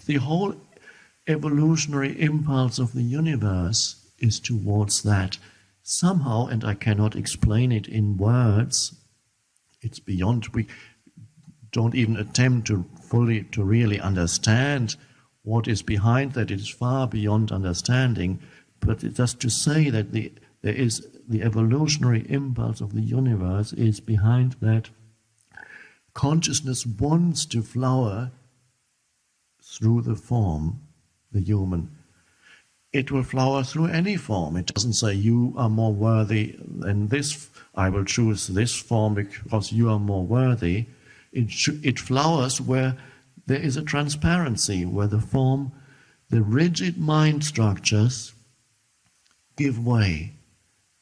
The whole evolutionary impulse of the universe is towards that. Somehow, and I cannot explain it in words, it's beyond, we don't even attempt to really understand what is behind that. It is far beyond understanding, but just to say that there is the evolutionary impulse of the universe is behind that. Consciousness wants to flower through the form, the human. It will flower through any form. It doesn't say you are more worthy than this, I will choose this form because you are more worthy. It flowers where there is a transparency, where the form, the rigid mind structures give way.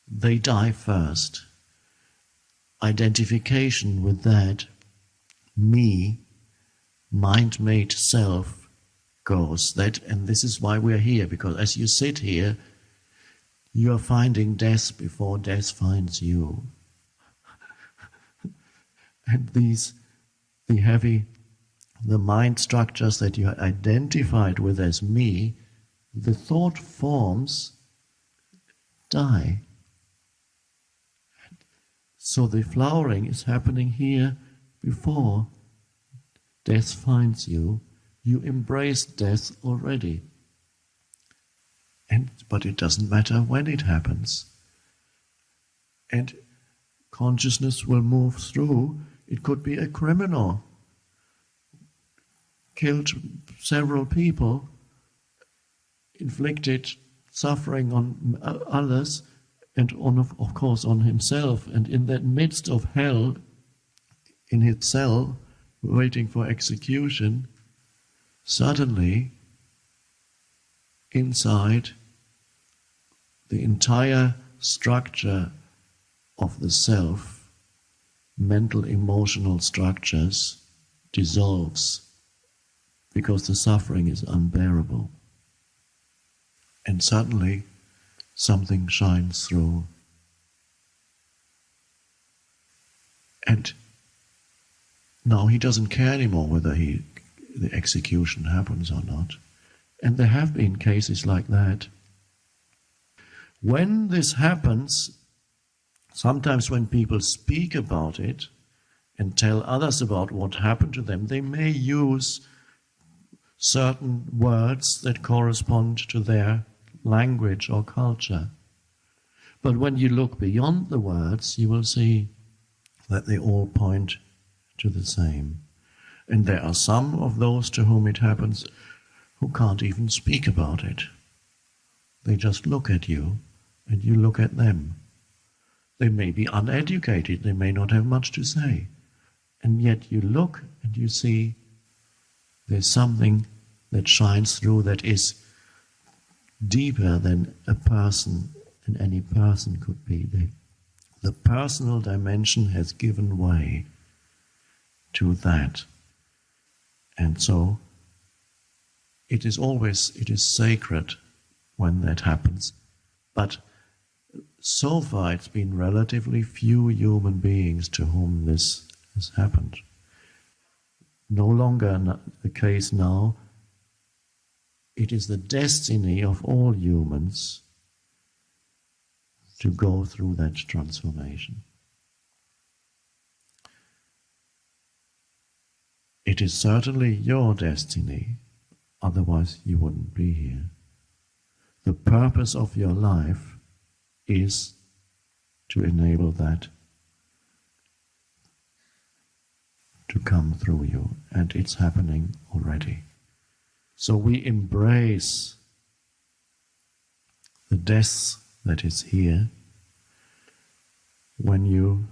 They die first. Identification with that, me, mind-made self, goes. And this is why we're here, because as you sit here, you are finding death before death finds you. And the mind structures that you identified with as me, the thought forms die. So the flowering is happening here before death finds you. You embrace death already. But it doesn't matter when it happens. And consciousness will move through. It could be a criminal, killed several people, inflicted suffering on others, and of course on himself. And in that midst of hell, in his cell, waiting for execution, suddenly, inside, the entire structure of the self, mental, emotional structures, dissolves because the suffering is unbearable. And suddenly, something shines through. And now he doesn't care anymore whether the execution happens or not. And there have been cases like that. When this happens, sometimes when people speak about it and tell others about what happened to them, they may use certain words that correspond to their language or culture. But when you look beyond the words, you will see that they all point to the same. And there are some of those to whom it happens who can't even speak about it. They just look at you, and you look at them. They may be uneducated, they may not have much to say, and yet you look and you see there's something that shines through that is deeper than a person, and any person could be. The personal dimension has given way to that. And so it is sacred when that happens. But so far it's been relatively few human beings to whom this has happened. No longer the case now. It is the destiny of all humans to go through that transformation. It is certainly your destiny, otherwise you wouldn't be here. The purpose of your life is to enable that to come through you, and it's happening already. So we embrace the death that is here when you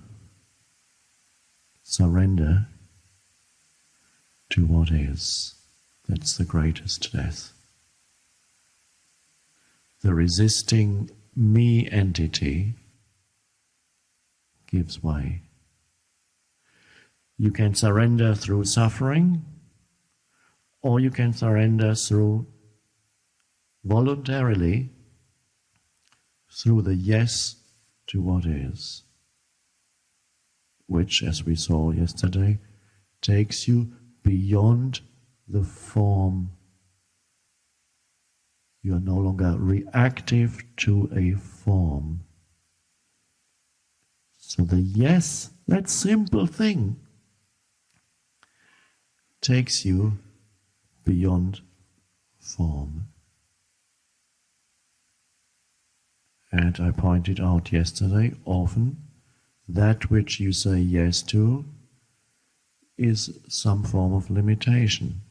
surrender to what is. That's the greatest death. The resisting me entity gives way. You can surrender through suffering, or you can surrender through voluntarily through the yes to what is, which, as we saw yesterday, takes you beyond the form You are no longer reactive to a form. So the yes, that simple thing, takes you beyond form. And I pointed out yesterday, often that which you say yes to is some form of limitation,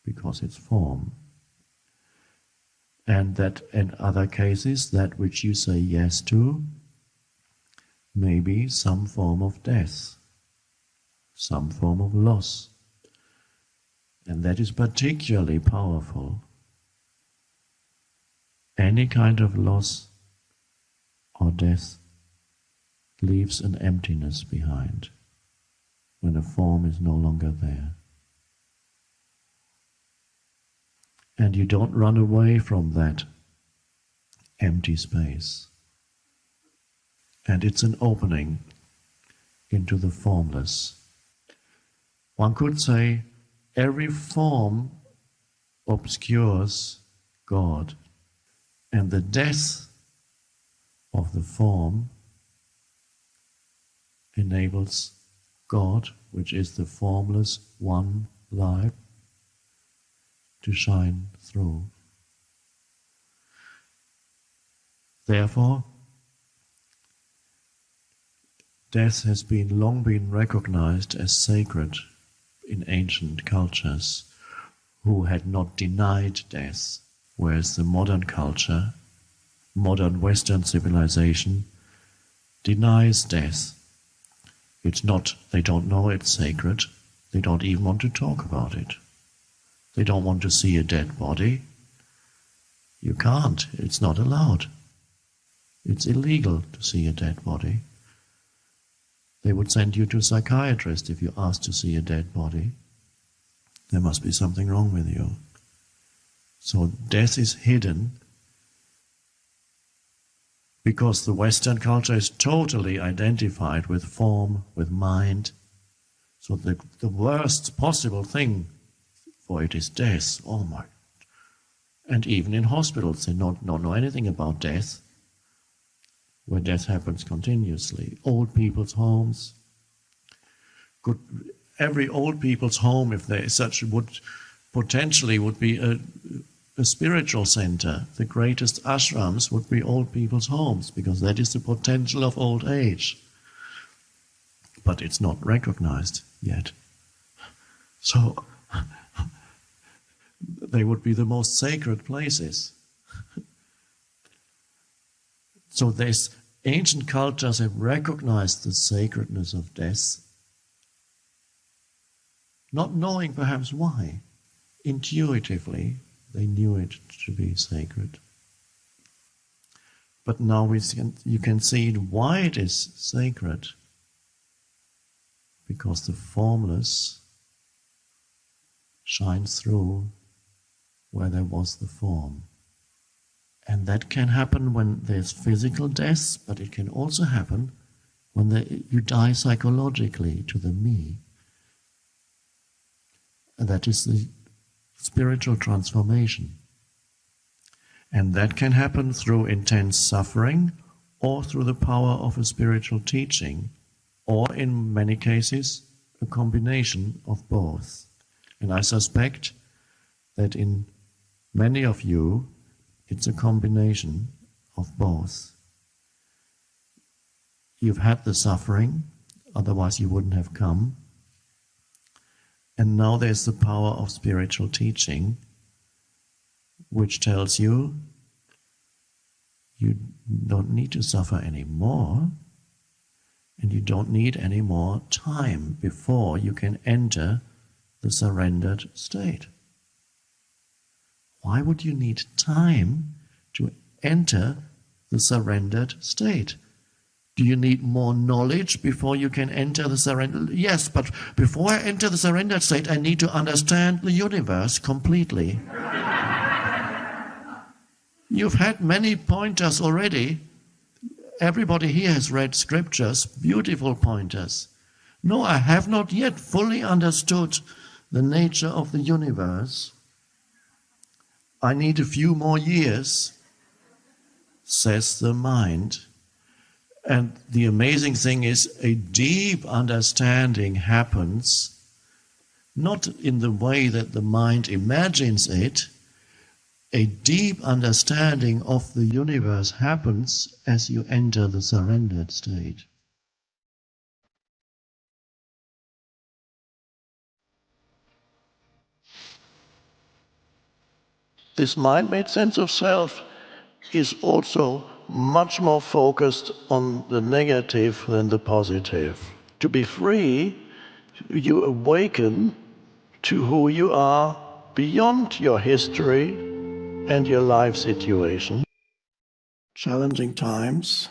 because it's form. And that in other cases, that which you say yes to may be some form of death, some form of loss. And that is particularly powerful. Any kind of loss or death leaves an emptiness behind when a form is no longer there. And you don't run away from that empty space. And it's an opening into the formless. One could say every form obscures God, and the death of the form enables God, which is the formless one life, to shine through. Therefore, death has long been recognized as sacred in ancient cultures who had not denied death, whereas the modern culture, modern Western civilization, denies death. It's not, they don't know it's sacred, they don't even want to talk about it. They don't want to see a dead body. You can't, it's not allowed. It's illegal to see a dead body. They would send you to a psychiatrist if you asked to see a dead body. There must be something wrong with you. So death is hidden because the Western culture is totally identified with form, with mind. So the worst possible thing for it is death. Oh my. And even in hospitals they don't know anything about death, where death happens continuously. Old people's homes. Every old people's home, if there is such, would be a spiritual center. The greatest ashrams would be old people's homes, because that is the potential of old age. But it's not recognized yet. So they would be the most sacred places. So ancient cultures have recognized the sacredness of death, not knowing perhaps why. Intuitively, they knew it to be sacred. But now you can see why it is sacred. Because the formless shines through where there was the form. And that can happen when there's physical death, but it can also happen when you die psychologically to the me. And that is the spiritual transformation. And that can happen through intense suffering or through the power of a spiritual teaching, or in many cases, a combination of both. And I suspect that in many of you, it's a combination of both. You've had the suffering, otherwise you wouldn't have come. And now there's the power of spiritual teaching, which tells you you don't need to suffer anymore, and you don't need any more time before you can enter the surrendered state. Why would you need time to enter the surrendered state? Do you need more knowledge before you can enter the surrender? Yes, but before I enter the surrendered state, I need to understand the universe completely. You've had many pointers already. Everybody here has read scriptures, beautiful pointers. No, I have not yet fully understood the nature of the universe. I need a few more years, says the mind. And the amazing thing is a deep understanding happens, not in the way that the mind imagines it. A deep understanding of the universe happens as you enter the surrendered state. This mind-made sense of self is also much more focused on the negative than the positive. To be free, you awaken to who you are beyond your history and your life situation. Challenging times.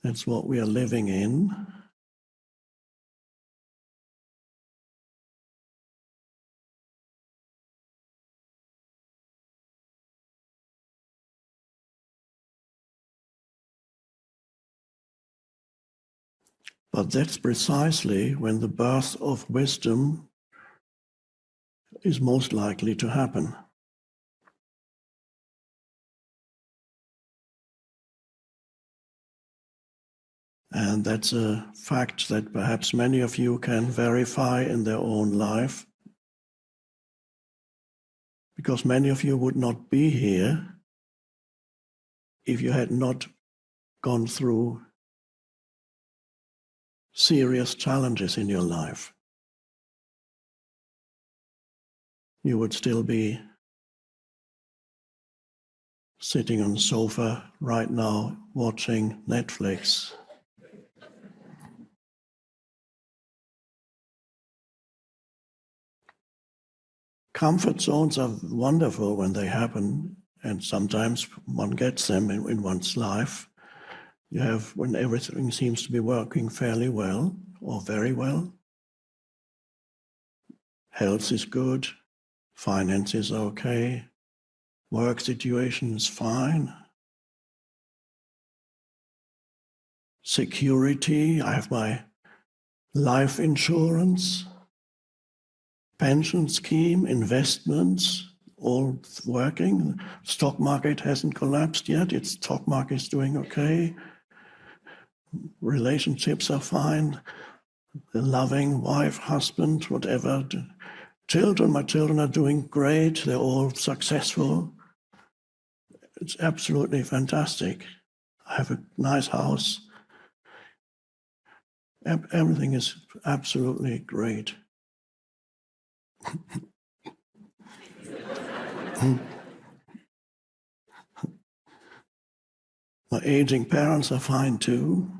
That's what we are living in. But that's precisely when the birth of wisdom is most likely to happen. And that's a fact that perhaps many of you can verify in their own life, because many of you would not be here if you had not gone through serious challenges in your life. You would still be sitting on the sofa right now watching Netflix. Comfort zones are wonderful when they happen, and sometimes one gets them in one's life. You have when everything seems to be working fairly well or very well. Health is good, finances are okay, work situation is fine. Security, I have my life insurance, pension scheme, investments, all working. Stock market hasn't collapsed yet. Its stock market is doing okay. Relationships are fine. The loving wife, husband, whatever. Children, my children are doing great. They're all successful. It's absolutely fantastic. I have a nice house. Everything is absolutely great. My aging parents are fine too.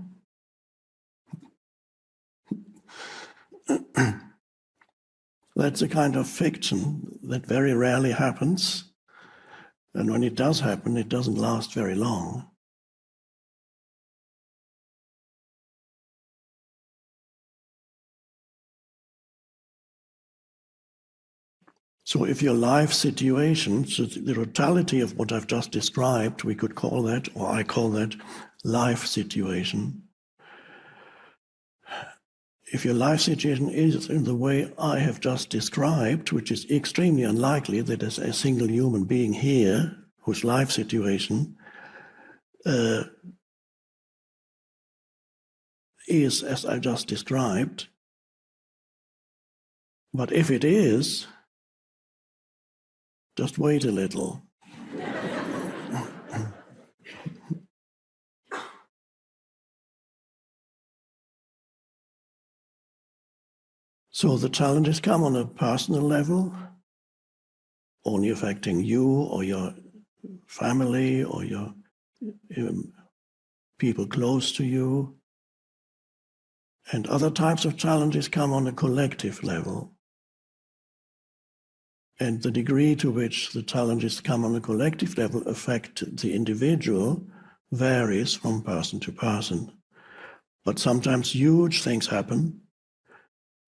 That's a kind of fiction that very rarely happens. And when it does happen, it doesn't last very long. So if your life situation, so the totality of what I've just described, we could call that, or I call that, life situation. If your life situation is in the way I have just described, which is extremely unlikely that there's a single human being here whose life situation is as I just described, but if it is, just wait a little. So the challenges come on a personal level, only affecting you or your family or your people close to you. And other types of challenges come on a collective level. And the degree to which the challenges come on a collective level affect the individual varies from person to person. But sometimes huge things happen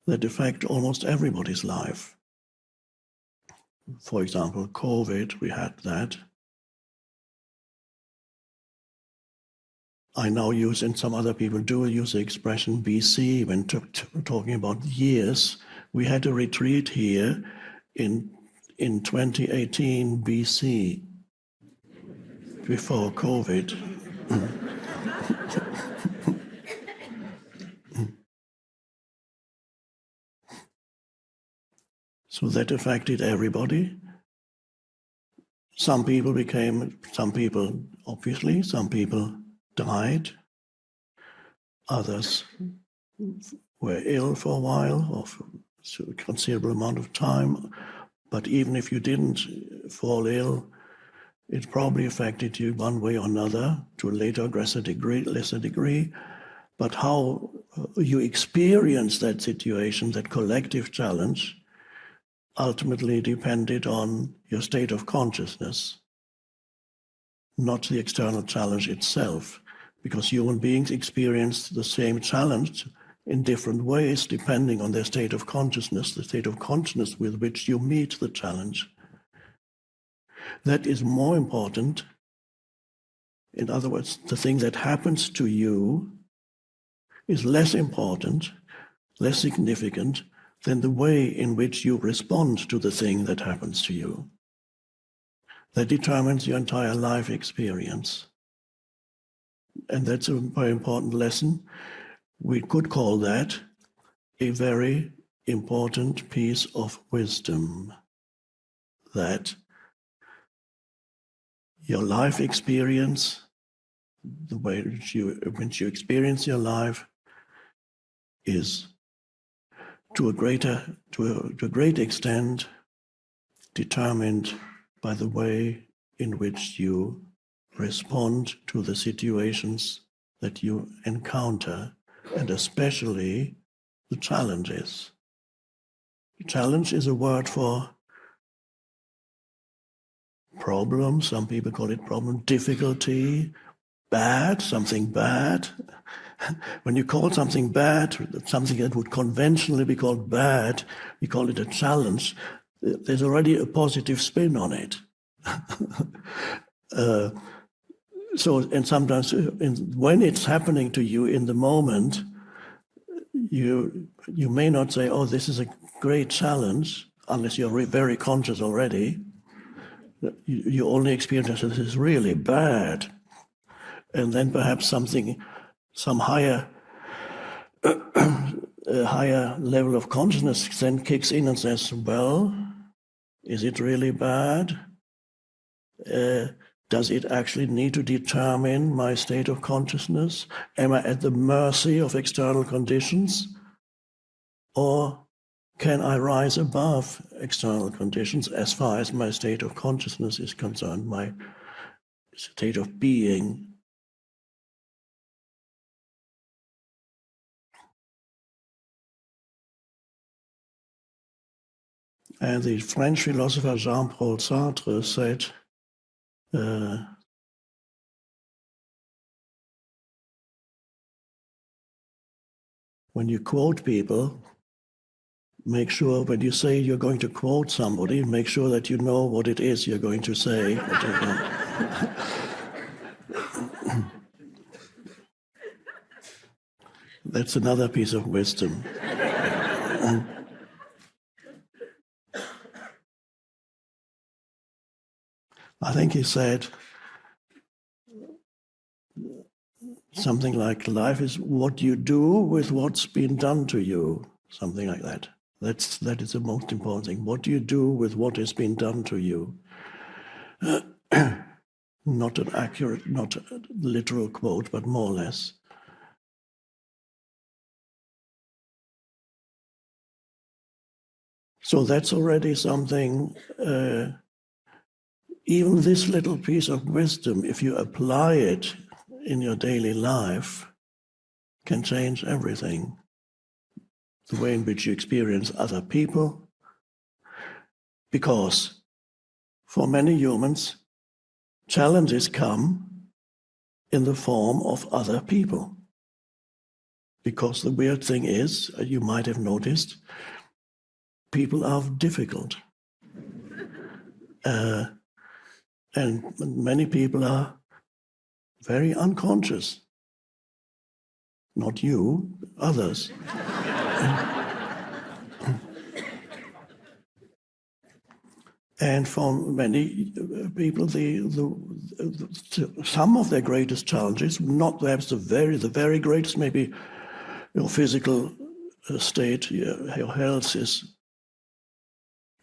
that affect almost everybody's life. For example, COVID, we had that. I now use, and some other people do use the expression BC when talking about years. We had a retreat here in 2018 BC, before COVID. So that affected everybody. Some people obviously, some people died. Others were ill for a while, or for a considerable amount of time. But even if you didn't fall ill, it probably affected you one way or another, to a lesser degree. But how you experience that situation, that collective challenge, ultimately depended on your state of consciousness, not the external challenge itself, because human beings experience the same challenge in different ways depending on their state of consciousness, the state of consciousness with which you meet the challenge. That is more important. In other words, the thing that happens to you is less important, less significant than the way in which you respond to the thing that happens to you. That determines your entire life experience. And that's a very important lesson. We could call that a very important piece of wisdom, that your life experience, the way in which you experience your life, is to a great extent determined by the way in which you respond to the situations that you encounter, and especially the challenges. Challenge is a word for problem. Some people call it problem. Difficulty, bad, something bad. When you call something bad, something that would conventionally be called bad, you call it a challenge, there's already a positive spin on it. And sometimes when it's happening to you in the moment, you may not say, oh, this is a great challenge, unless you're very conscious already. You only experience this is really bad. And then perhaps some higher level of consciousness then kicks in and says, well, is it really bad? Does it actually need to determine my state of consciousness? Am I at the mercy of external conditions? Or can I rise above external conditions as far as my state of consciousness is concerned, my state of being? And the French philosopher Jean-Paul Sartre said, when you quote people, make sure when you say you're going to quote somebody, make sure that you know what it is you're going to say. That's another piece of wisdom. I think he said something like, life is what you do with what's been done to you, something like that. That is the most important thing. What do you do with what has been done to you? Not an accurate, not a literal quote, but more or less. So that's already something, even this little piece of wisdom, if you apply it in your daily life, can change everything. The way in which you experience other people. Because for many humans, challenges come in the form of other people. Because the weird thing is, you might have noticed, people are difficult. And many people are very unconscious. Not you, others. And for many people, some of their greatest challenges, not perhaps the very greatest, maybe your physical state, your health is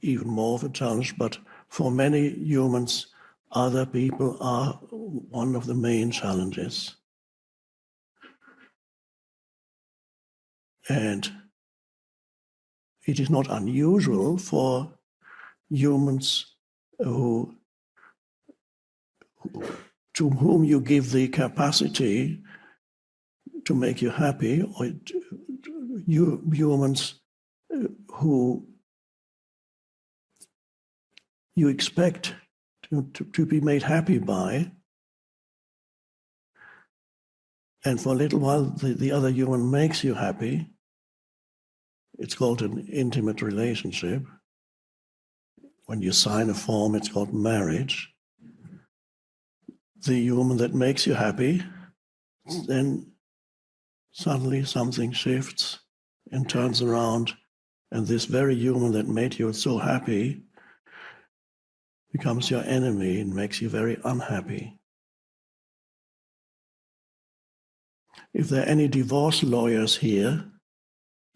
even more of a challenge, but for many humans, other people are one of the main challenges. And it is not unusual for humans to whom you give the capacity to make you happy, or humans who you expect to be made happy by, and for a little while the other human makes you happy. It's called an intimate relationship. When you sign a form, it's called marriage. The human that makes you happy, then suddenly something shifts and turns around, and this very human that made you so happy becomes your enemy and makes you very unhappy. If there are any divorce lawyers here,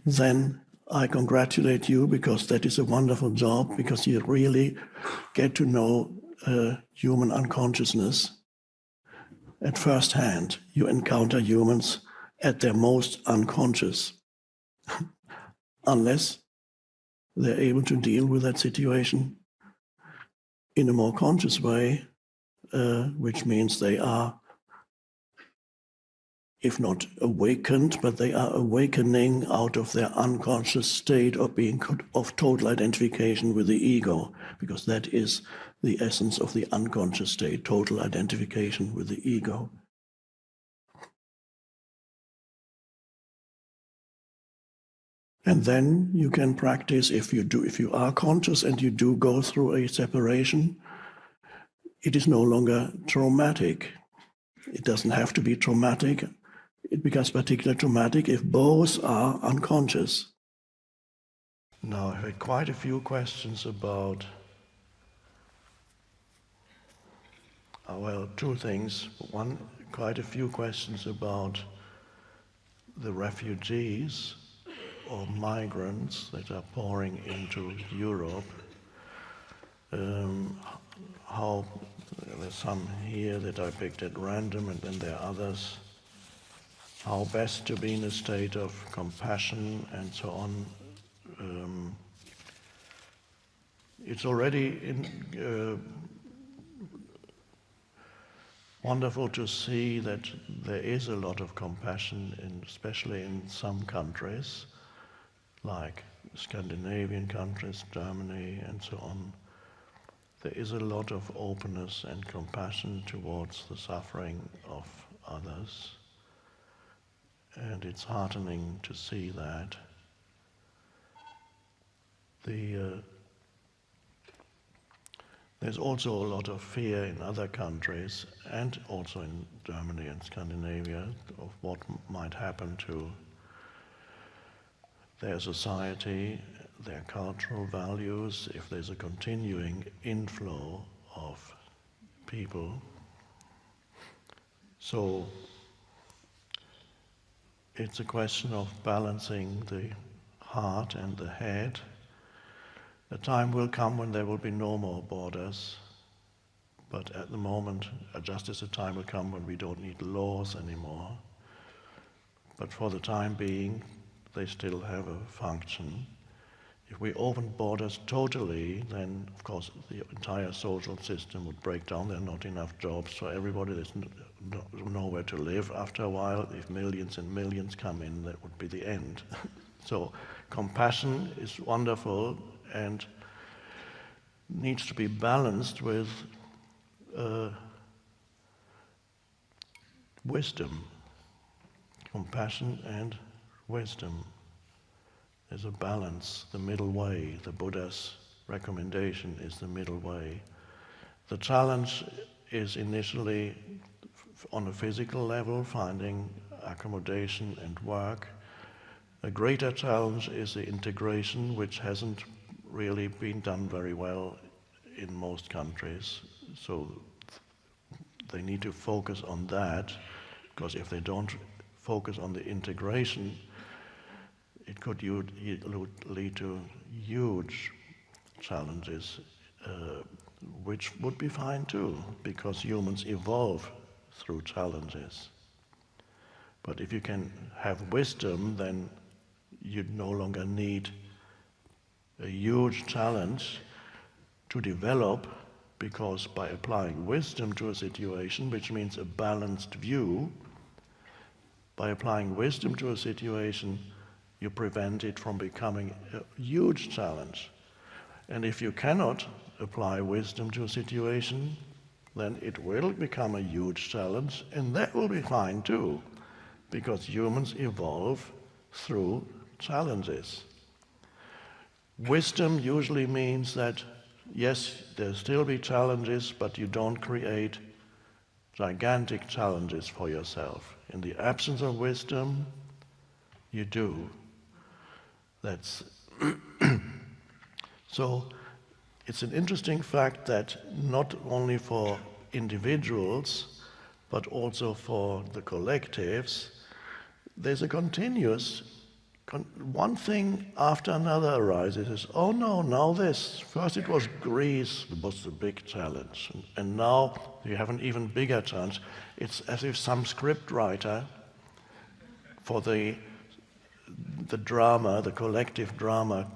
then I congratulate you, because that is a wonderful job, because you really get to know human unconsciousness at first hand. You encounter humans at their most unconscious, unless they're able to deal with that situation in a more conscious way, which means they are, if not awakened, but they are awakening out of their unconscious state of being of total identification with the ego, because that is the essence of the unconscious state, total identification with the ego. And then you can practice, if you are conscious and you do go through a separation, it is no longer traumatic. It doesn't have to be traumatic. It becomes particularly traumatic if both are unconscious. Now, I had quite a few questions about, well, two things. One, quite a few questions about the refugees or migrants that are pouring into Europe. How there's some here that I picked at random, and then there are others. How best to be in a state of compassion and so on. It's already wonderful to see that there is a lot of compassion, especially in some countries, like Scandinavian countries, Germany, and so on. There is a lot of openness and compassion towards the suffering of others. And it's heartening to see that. There's also a lot of fear in other countries, and also in Germany and Scandinavia, of what might happen to their society, their cultural values, if there's a continuing inflow of people. So it's a question of balancing the heart and the head. A time will come when there will be no more borders, but at the moment, just as a time will come when we don't need laws anymore. But for the time being, they still have a function. If we open borders totally, then of course the entire social system would break down. There are not enough jobs for everybody. There's nowhere to live. After a while, if millions and millions come in, that would be the end. So compassion is wonderful and needs to be balanced with wisdom. Compassion and wisdom. There's a balance, the middle way. The Buddha's recommendation is the middle way. The challenge is initially on a physical level, finding accommodation and work. A greater challenge is the integration, which hasn't really been done very well in most countries. So they need to focus on that, because if they don't focus on the integration, it could lead to huge challenges, which would be fine too, because humans evolve through challenges. But if you can have wisdom, then you no longer need a huge challenge to develop, because by applying wisdom to a situation, which means a balanced view, by applying wisdom to a situation, you prevent it from becoming a huge challenge. And if you cannot apply wisdom to a situation, then it will become a huge challenge, and that will be fine too, because humans evolve through challenges. Wisdom usually means that, yes, there still be challenges, but you don't create gigantic challenges for yourself. In the absence of wisdom, you do. That's so it's an interesting fact that not only for individuals, but also for the collectives, there's a continuous, one thing after another arises. Oh no, now this. First it was Greece, it was the big challenge, and now you have an even bigger challenge. It's as if some script writer for the drama, the collective drama,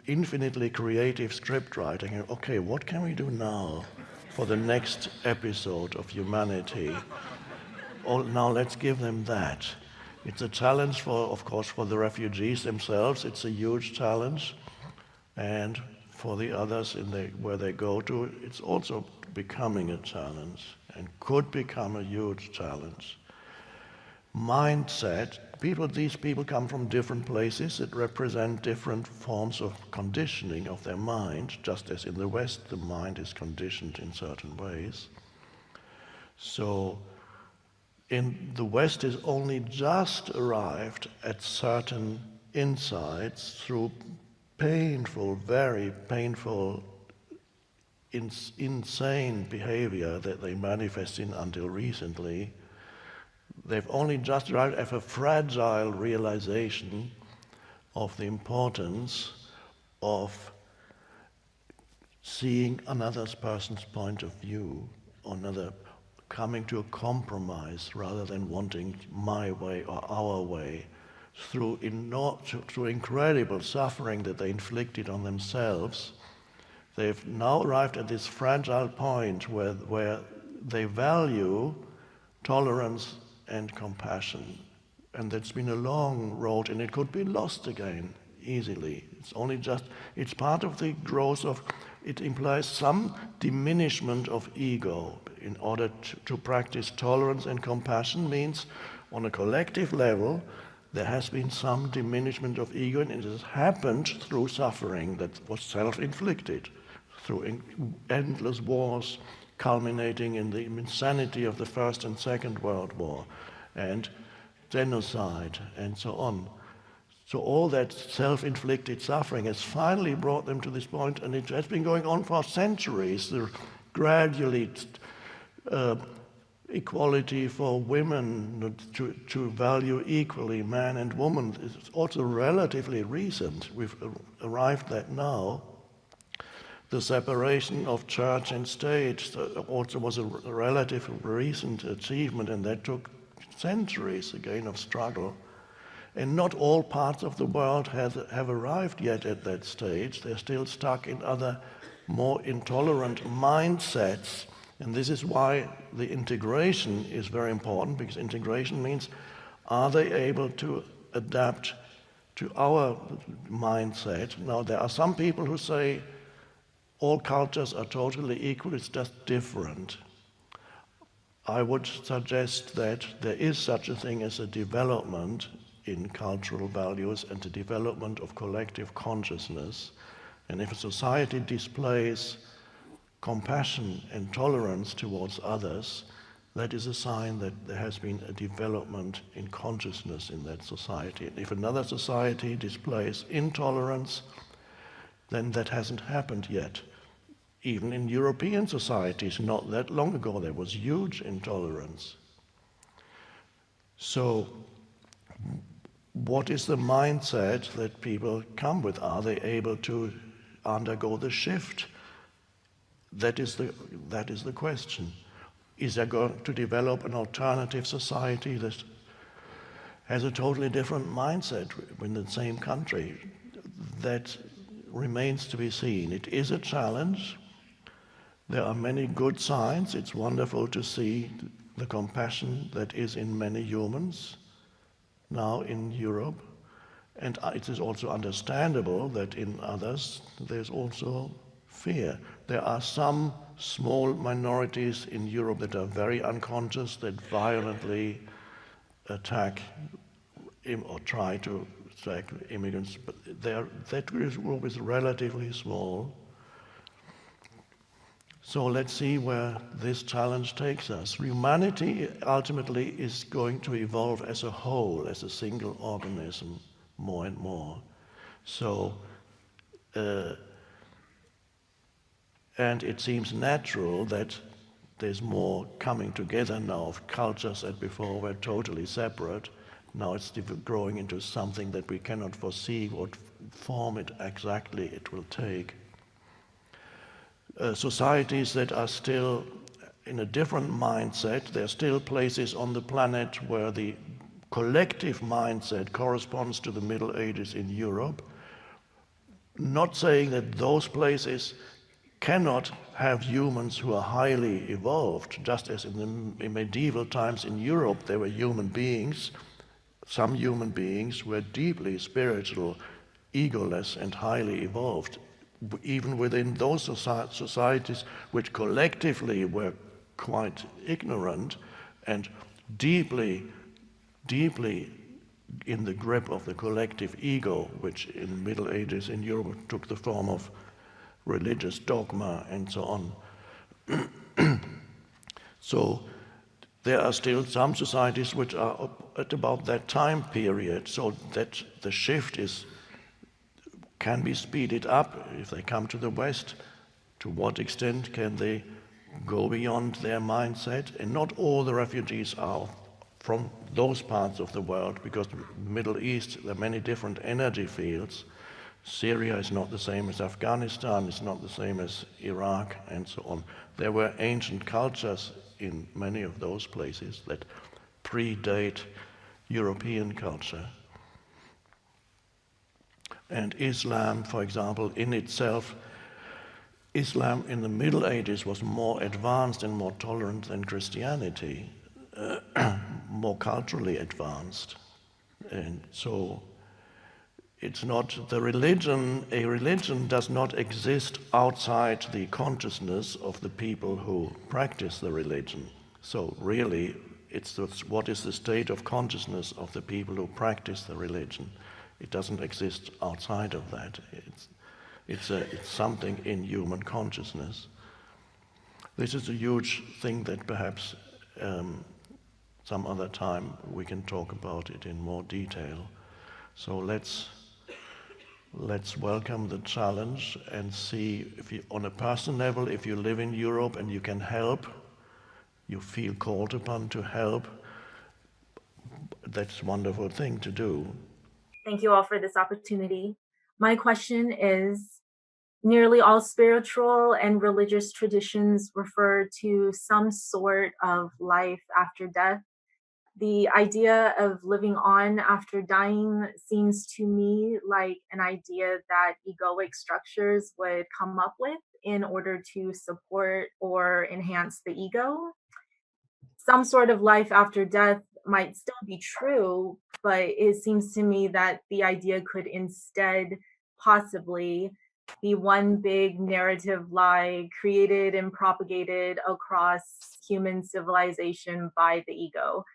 infinitely creative script writing. Okay, what can we do now for the next episode of humanity? Oh, now let's give them that. It's a challenge for, of course, for the refugees themselves. It's a huge challenge, and for the others where they go to, it's also becoming a challenge and could become a huge challenge. Mindset. These people come from different places that represent different forms of conditioning of their mind, just as in the West the mind is conditioned in certain ways. So in the West is only just arrived at certain insights through painful, very painful, insane behavior that they manifest in until recently. They've only just arrived at a fragile realization of the importance of seeing another person's point of view, coming to a compromise rather than wanting my way or our way, through incredible suffering that they inflicted on themselves. They've now arrived at this fragile point where they value tolerance and compassion. And that's been a long road, and it could be lost again easily. It's part of the growth of, it implies some diminishment of ego. In order to practice tolerance and compassion means, on a collective level, there has been some diminishment of ego, and it has happened through suffering that was self-inflicted, through endless wars, culminating in the insanity of the First and Second World War, and genocide, and so on. So all that self-inflicted suffering has finally brought them to this point, and it has been going on for centuries. Gradually, equality for women, to value equally man and woman, is also relatively recent. We've arrived at now. The separation of church and state also was a relatively recent achievement, and that took centuries again of struggle. And not all parts of the world have arrived yet at that stage. They're still stuck in other more intolerant mindsets. And this is why the integration is very important, because integration means, are they able to adapt to our mindset? Now, there are some people who say all cultures are totally equal, it's just different. I would suggest that there is such a thing as a development in cultural values and the development of collective consciousness. And if a society displays compassion and tolerance towards others, that is a sign that there has been a development in consciousness in that society. And if another society displays intolerance, then that hasn't happened yet. even in European societies, not that long ago, there was huge intolerance. So, what is the mindset that people come with? Are they able to undergo the shift? That is the question. Is there going to develop an alternative society that has a totally different mindset in the same country? That remains to be seen. It is a challenge. There are many good signs. It's wonderful to see the compassion that is in many humans now in Europe. And it is also understandable that in others there's also fear. There are some small minorities in Europe that are very unconscious, that violently attack or try to attack immigrants, but that group is relatively small. So let's see where this challenge takes us. Humanity ultimately is going to evolve as a whole, as a single organism, more and more. So, and it seems natural that there's more coming together now of cultures that before were totally separate. Now it's growing into something that we cannot foresee what form it exactly it will take. Societies that are still in a different mindset, there are still places on the planet where the collective mindset corresponds to the Middle Ages in Europe. Not saying that those places cannot have humans who are highly evolved, just as in medieval times in Europe there were human beings. Some human beings were deeply spiritual, egoless, and highly evolved, even within those societies which collectively were quite ignorant and deeply in the grip of the collective ego, which in the Middle Ages in Europe took the form of religious dogma and so on. So there are still some societies which are at about that time period, so that the shift can be speeded up if they come to the West. To what extent can they go beyond their mindset? And not all the refugees are from those parts of the world, because the Middle East, there are many different energy fields. Syria is not the same as Afghanistan, it's not the same as Iraq, and so on. There were ancient cultures in many of those places that predate European culture. And Islam, for example, in itself, Islam in the Middle Ages was more advanced and more tolerant than Christianity, more culturally advanced. And so it's not the religion, a religion does not exist outside the consciousness of the people who practice the religion. So really, it's what is the state of consciousness of the people who practice the religion. It doesn't exist outside of that. It's something in human consciousness. This is a huge thing that perhaps some other time we can talk about it in more detail. So let's welcome the challenge and see if you, on a personal level, if you live in Europe and you can help, you feel called upon to help, that's a wonderful thing to do. Thank you all for this opportunity. My question is, nearly all spiritual and religious traditions refer to some sort of life after death. The idea of living on after dying seems to me like an idea that egoic structures would come up with in order to support or enhance the ego. Some sort of life after death might still be true, but it seems to me that the idea could instead possibly be one big narrative lie created and propagated across human civilization by the ego.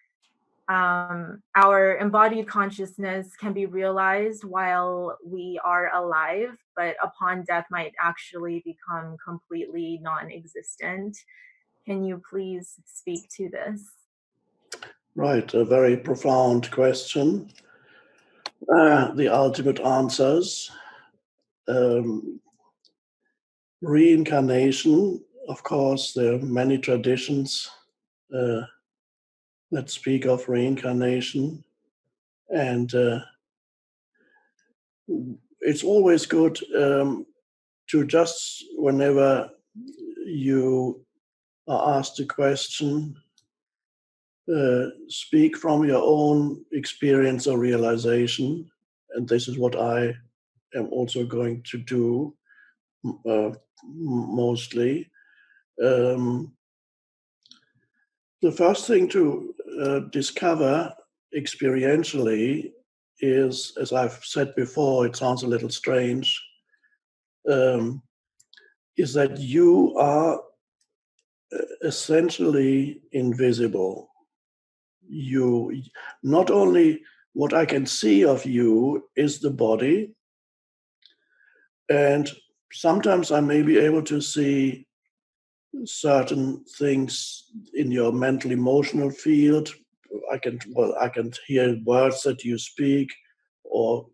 Our embodied consciousness can be realized while we are alive, but upon death might actually become completely non-existent. Can you please speak to this? Right, a very profound question. The ultimate answers. reincarnation. Of course, there are many traditions that speak of reincarnation, and it's always good to just, whenever you are asked a question, speak from your own experience or realization. And this is what I am also going to do mostly. The first thing to discover experientially is, as I've said before, it sounds a little strange, is that you are essentially invisible. You, not only what I can see of you is the body, and sometimes I may be able to see certain things in your mental emotional field. I can hear words that you speak, or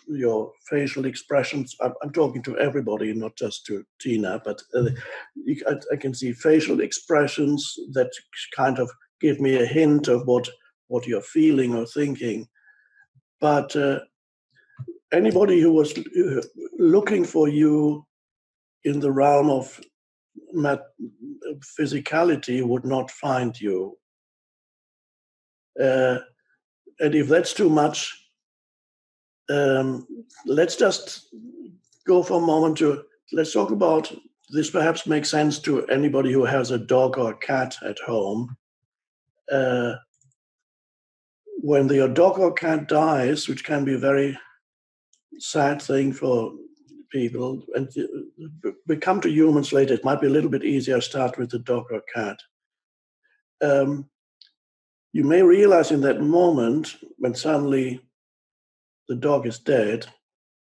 your facial expressions. I'm talking to everybody, not just to Tina, but I can see facial expressions that kind of give me a hint of what you're feeling or thinking. But anybody who was looking for you in the realm of physicality would not find you. And if that's too much, let's just go for a moment let's talk about this. Perhaps makes sense to anybody who has a dog or a cat at home. When your dog or cat dies, which can be a very sad thing for people, and we come to humans later, it might be a little bit easier to start with the dog or cat. You may realize in that moment when suddenly the dog is dead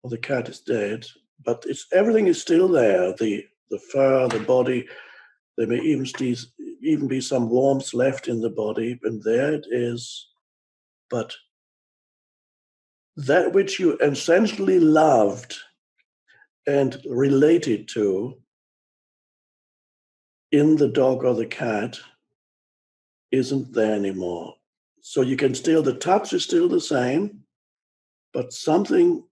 or the cat is dead, but everything is still there. The fur, the body, there may even be some warmth left in the body, and there it is. But that which you essentially loved and related to in the dog or the cat isn't there anymore. So you can still, the touch is still the same, but something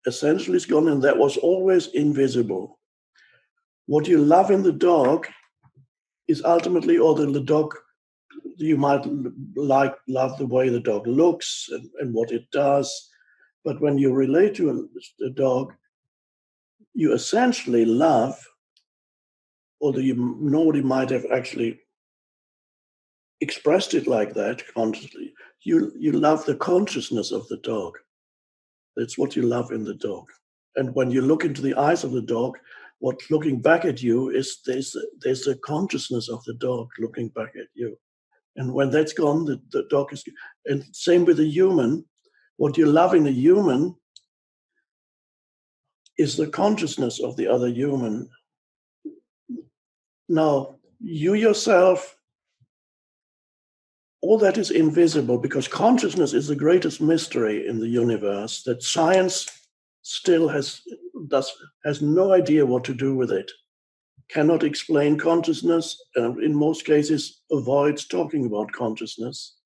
essentially is gone, and that was always invisible. What you love in the dog is ultimately, or the dog, you might love the way the dog looks and what it does, but when you relate to a dog, you essentially love, although nobody might have actually expressed it like that consciously, you love the consciousness of the dog. That's what you love in the dog. And when you look into the eyes of the dog, what looking back at you is there's a consciousness of the dog looking back at you. And when that's gone, the dog is, and same with the human. What you love in the human is the consciousness of the other human. Now, you yourself, all that is invisible, because consciousness is the greatest mystery in the universe that science still has no idea what to do with it. Cannot explain consciousness, and in most cases avoids talking about consciousness.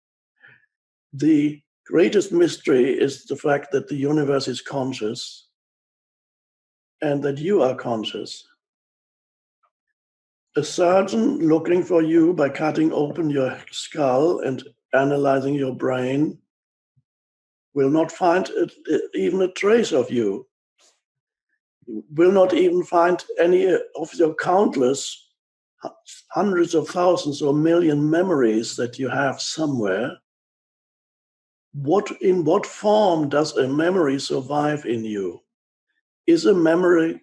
The greatest mystery is the fact that the universe is conscious and that you are conscious. A surgeon looking for you by cutting open your skull and analyzing your brain will not find even a trace of you. Will not even find any of your countless hundreds of thousands or million memories that you have somewhere. In what form does a memory survive in you? Is the memory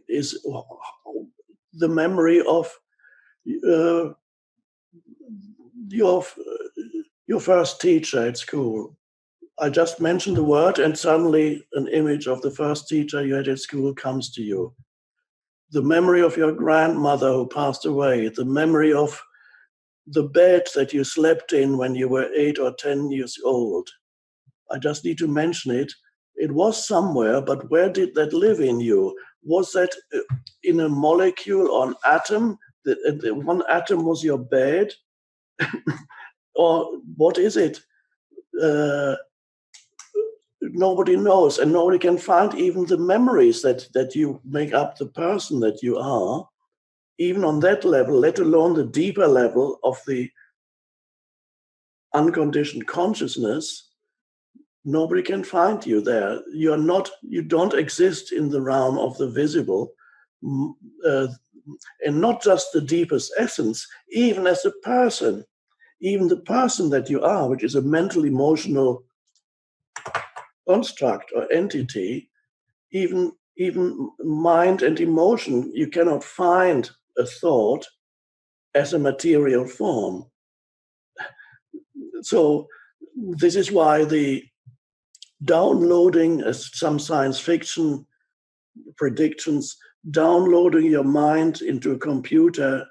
of your first teacher at school? I just mentioned the word, and suddenly an image of the first teacher you had at school comes to you. The memory of your grandmother who passed away, the memory of the bed that you slept in when you were 8 or 10 years old. I just need to mention it. It was somewhere, but where did that live in you? Was that in a molecule or an atom? The one atom was your bed? Or what is it? Nobody knows, and nobody can find even the memories that you make up the person that you are, even on that level, let alone the deeper level of the unconditioned consciousness. Nobody can find you there. You don't exist in the realm of the visible, and not just the deepest essence, even as a person, even the person that you are, which is a mental, emotional construct or entity, even mind and emotion, you cannot find a thought as a material form. So this is why the downloading, as some science fiction predictions, downloading your mind into a computer,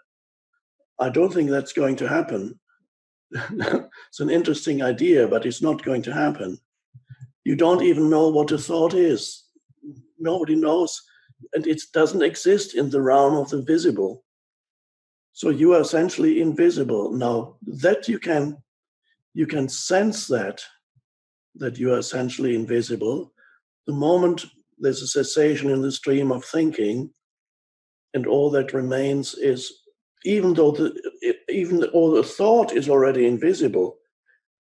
I don't think that's going to happen. It's an interesting idea, but it's not going to happen. You don't even know what a thought is. Nobody knows, and it doesn't exist in the realm of the visible. So you are essentially invisible. Now that you can sense that you are essentially invisible, the moment there's a cessation in the stream of thinking, and all that remains is, even though the thought is already invisible,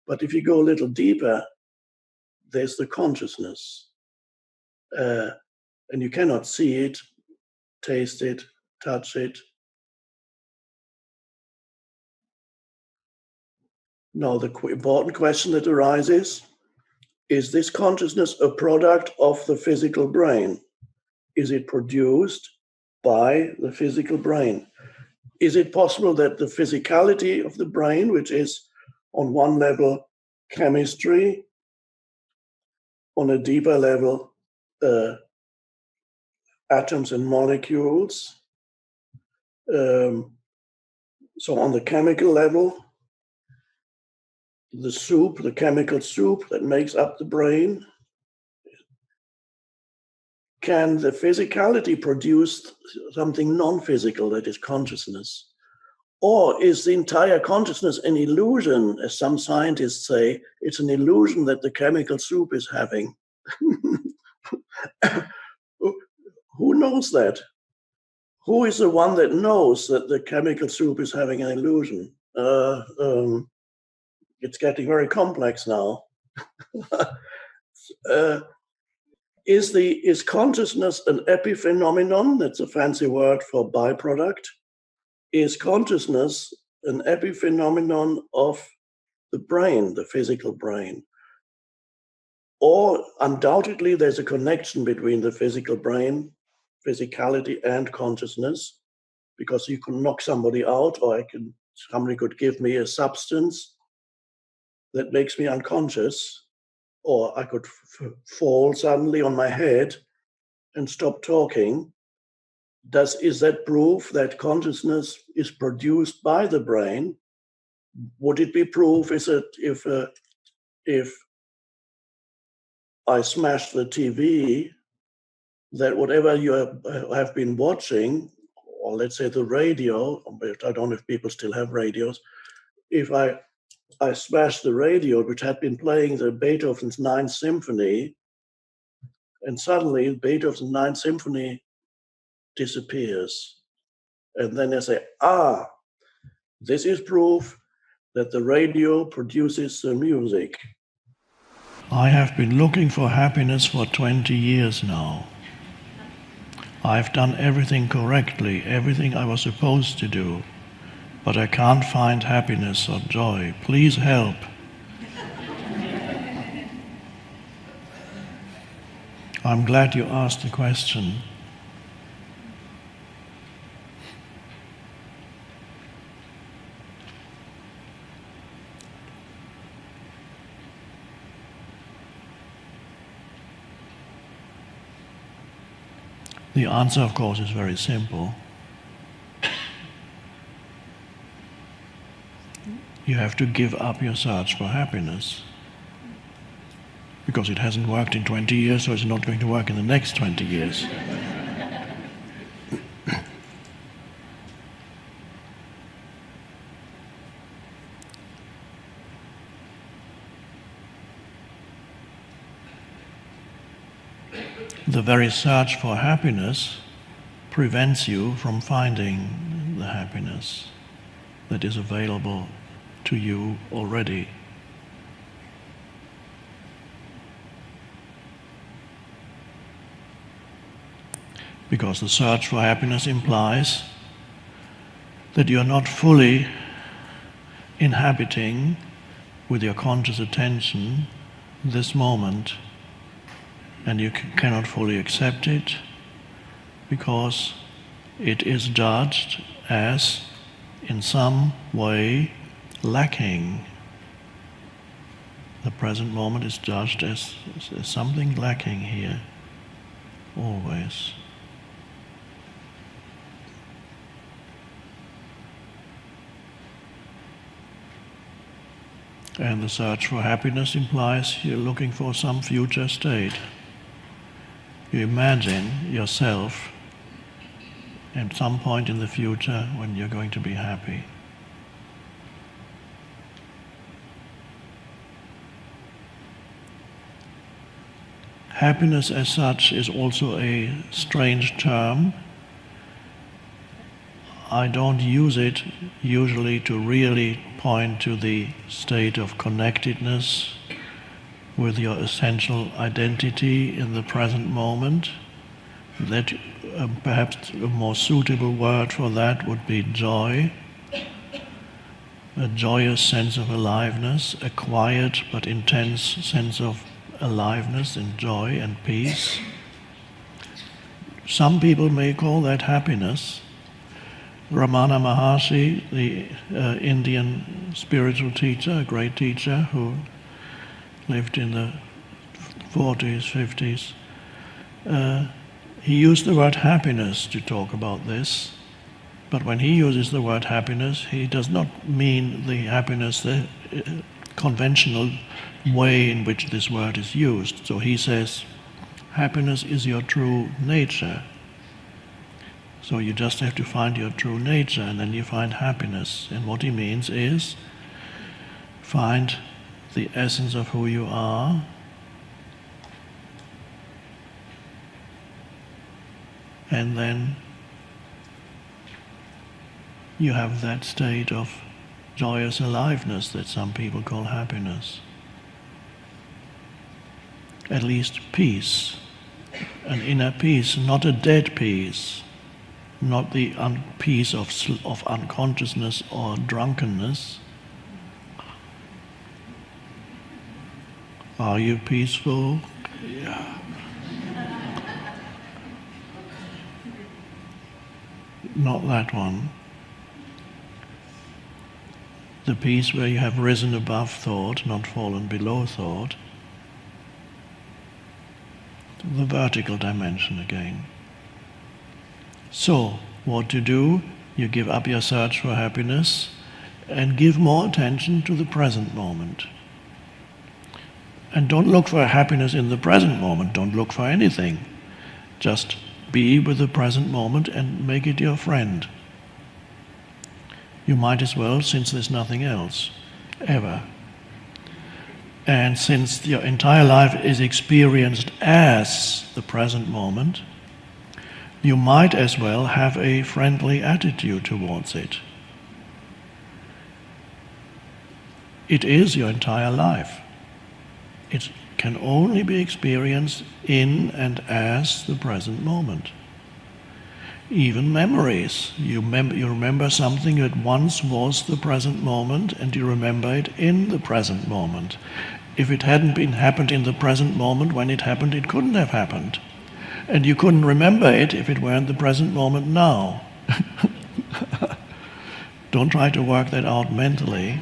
but if you go a little deeper, there's the consciousness. And you cannot see it, taste it, touch it. Now, the important question that arises, is this consciousness a product of the physical brain? Is it produced by the physical brain? Is it possible that the physicality of the brain, which is on one level chemistry, on a deeper level atoms and molecules, so on the chemical level, the chemical soup that makes up the brain, can the physicality produce something non-physical that is consciousness? Or is the entire consciousness an illusion, as some scientists say? It's an illusion that the chemical soup is having. Who knows that? Who is the one that knows that the chemical soup is having an illusion? It's getting very complex now. Is consciousness an epiphenomenon? That's a fancy word for byproduct. Is consciousness an epiphenomenon of the brain, the physical brain? Or undoubtedly there's a connection between the physical brain, physicality, and consciousness, because you can knock somebody out, or somebody could give me a substance that makes me unconscious, or I could fall suddenly on my head and stop talking. Is that proof that consciousness is produced by the brain? Would it be proof if I smash the TV, that whatever you have been watching, or let's say the radio, but I don't know if people still have radios, if I smashed the radio, which had been playing the Beethoven's Ninth Symphony, and suddenly Beethoven's Ninth Symphony disappears. And then I say, this is proof that the radio produces the music. I have been looking for happiness for 20 years now. I've done everything correctly, everything I was supposed to do, but I can't find happiness or joy. Please help. I'm glad you asked the question. The answer, of course, is very simple. You have to give up your search for happiness. because it hasn't worked in 20 years, so it's not going to work in the next 20 years. The very search for happiness prevents you from finding the happiness that is available to you already. Because the search for happiness implies that you are not fully inhabiting with your conscious attention this moment, and you cannot fully accept it because it is judged as in some way lacking. The present moment is judged as something lacking here, always. And the search for happiness implies you're looking for some future state. You imagine yourself at some point in the future when you're going to be happy. Happiness as such is also a strange term. I don't use it usually to really point to the state of connectedness with your essential identity in the present moment. That perhaps a more suitable word for that would be joy, a joyous sense of aliveness, a quiet but intense sense of aliveness and joy and peace. Some people may call that happiness. Ramana Maharshi, the Indian spiritual teacher, a great teacher who lived in the 40s, 50s, he used the word happiness to talk about this. But when he uses the word happiness, he does not mean the happiness, the conventional way in which this word is used. So he says, happiness is your true nature. So you just have to find your true nature, and then you find happiness. And what he means is, find the essence of who you are, and then you have that state of joyous aliveness that some people call happiness. At least peace, an inner peace, not a dead peace, not the peace of unconsciousness or drunkenness. Are you peaceful? Yeah. Not that one. The peace where you have risen above thought, not fallen below thought. The vertical dimension again. So, what to do? You give up your search for happiness and give more attention to the present moment. And don't look for happiness in the present moment. Don't look for anything. Just be with the present moment and make it your friend. You might as well, since there's nothing else, ever. And since your entire life is experienced as the present moment, you might as well have a friendly attitude towards it. It is your entire life. It can only be experienced in and as the present moment. Even memories. You remember something that once was the present moment, and you remember it in the present moment. If it hadn't happened in the present moment when it happened, it couldn't have happened. And you couldn't remember it if it weren't the present moment now. Don't try to work that out mentally.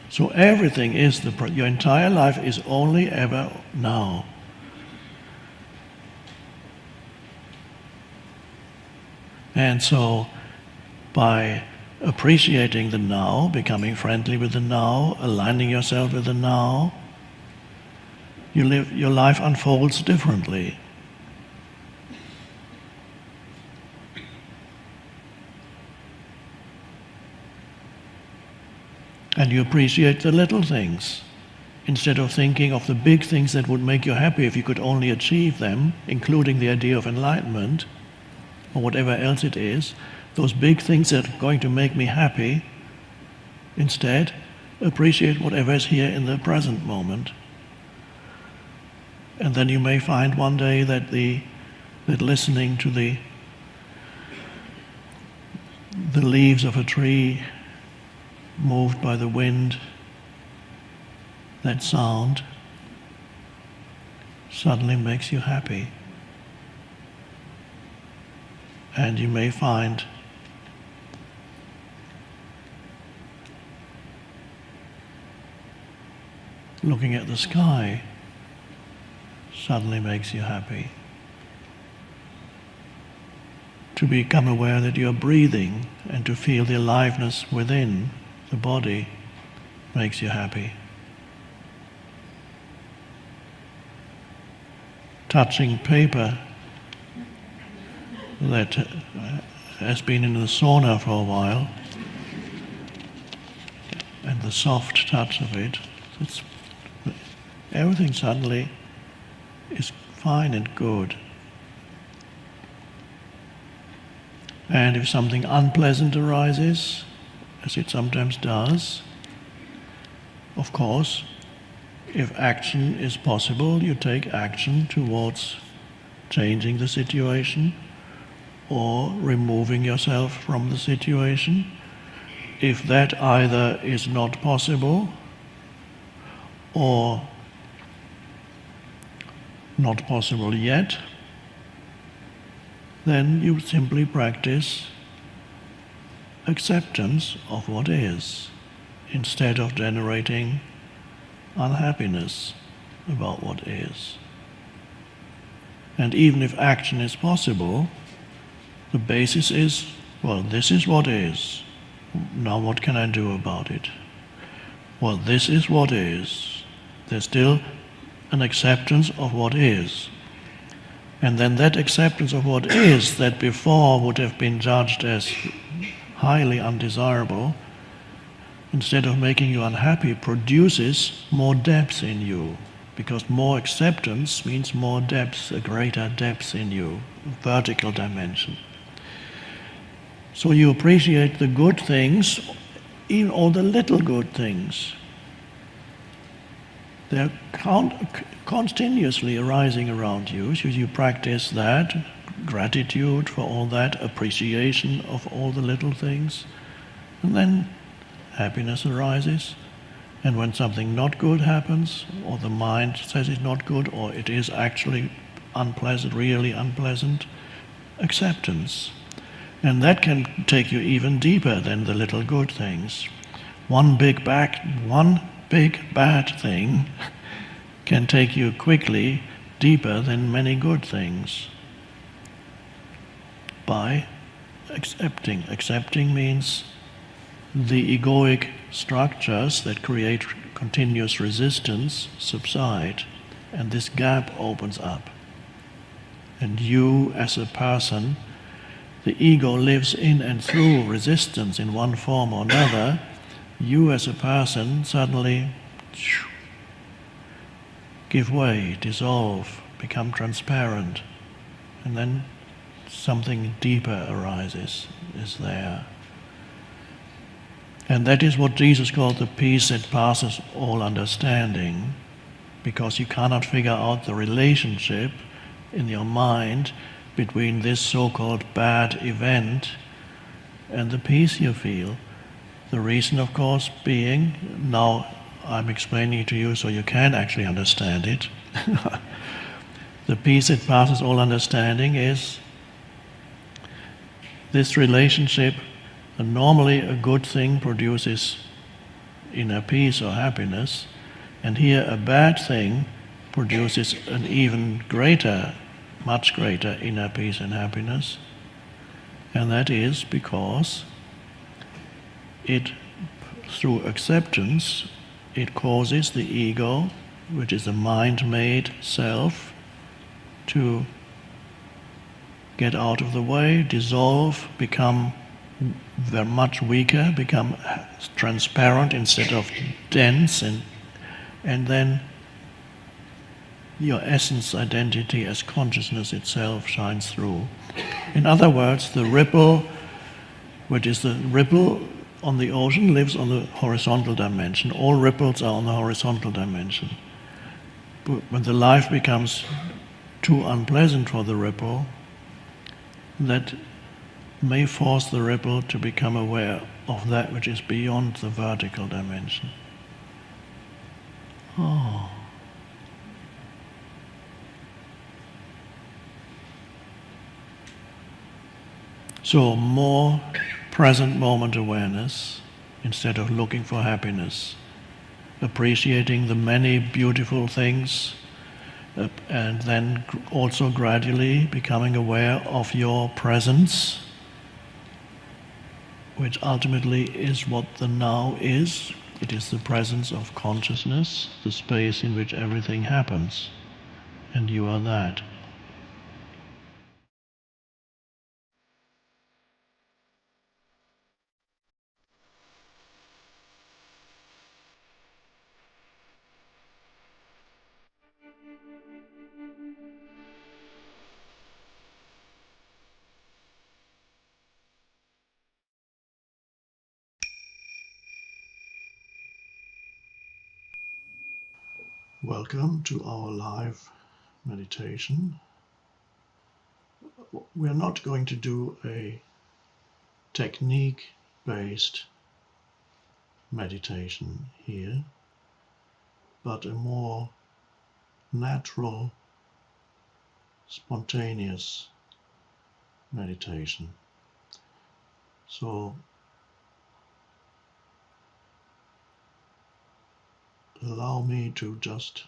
So everything is your entire life is only ever now. And so by appreciating the now, becoming friendly with the now, aligning yourself with the now, your life unfolds differently. And you appreciate the little things, instead of thinking of the big things that would make you happy if you could only achieve them, including the idea of enlightenment, or whatever else it is, those big things that are going to make me happy. Instead, appreciate whatever is here in the present moment. And then you may find one day that listening to the leaves of a tree moved by the wind, that sound suddenly makes you happy. And you may find looking at the sky suddenly makes you happy. To become aware that you are breathing and to feel the aliveness within the body makes you happy. Touching paper that has been in the sauna for a while, and the soft touch of it, everything suddenly is fine and good. And if something unpleasant arises, as it sometimes does, of course, if action is possible, you take action towards changing the situation or removing yourself from the situation. If that either is not possible or not possible yet, then you simply practice acceptance of what is, instead of generating unhappiness about what is. And even if action is possible, the basis is, well, this is what is. Now what can I do about it? Well, this is what is. There's still an acceptance of what is. And then that acceptance of what is, that before would have been judged as highly undesirable, instead of making you unhappy, produces more depth in you. Because more acceptance means more depth, a greater depth in you, a vertical dimension. So you appreciate the good things, even all the little good things. They're continuously arising around you. So you practice that, gratitude for all that, appreciation of all the little things. And then happiness arises. And when something not good happens, or the mind says it's not good, or it is actually unpleasant, really unpleasant, acceptance. And that can take you even deeper than the little good things. One big bad thing can take you quickly deeper than many good things. By accepting. Accepting means the egoic structures that create continuous resistance subside, and this gap opens up. And you as a person, the ego lives in and through resistance in one form or another. You as a person suddenly give way, dissolve, become transparent, and then something deeper arises, is there. And that is what Jesus called the peace that passes all understanding, because you cannot figure out the relationship in your mind between this so-called bad event and the peace you feel. The reason, of course, being, now I'm explaining it to you so you can actually understand it. The peace that passes all understanding is this relationship. And normally a good thing produces inner peace or happiness, and here a bad thing produces an even greater, much greater inner peace and happiness. And that is because it, through acceptance, it causes the ego, which is a mind-made self, to get out of the way, dissolve, become very much weaker, become transparent instead of dense, and then your essence identity as consciousness itself shines through. In other words, the ripple, which is the ripple on the ocean, lives on the horizontal dimension. All ripples are on the horizontal dimension. But when the life becomes too unpleasant for the ripple, that may force the ripple to become aware of that which is beyond the vertical dimension. Oh. So more present moment awareness instead of looking for happiness, appreciating the many beautiful things, and then also gradually becoming aware of your presence, which ultimately is what the now is. It is the presence of consciousness, the space in which everything happens, and you are that. Welcome to our live meditation. We are not going to do a technique-based meditation here, but a more natural, spontaneous meditation. So allow me to just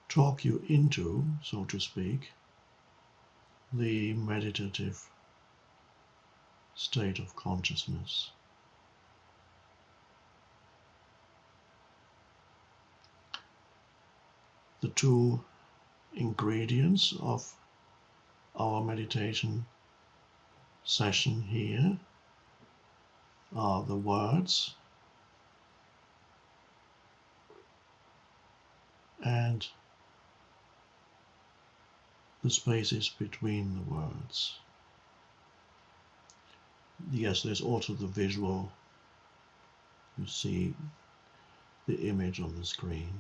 talk you into, so to speak, the meditative state of consciousness. The two ingredients of our meditation session here are the words and the spaces between the words. Yes, there's also the visual. You see the image on the screen.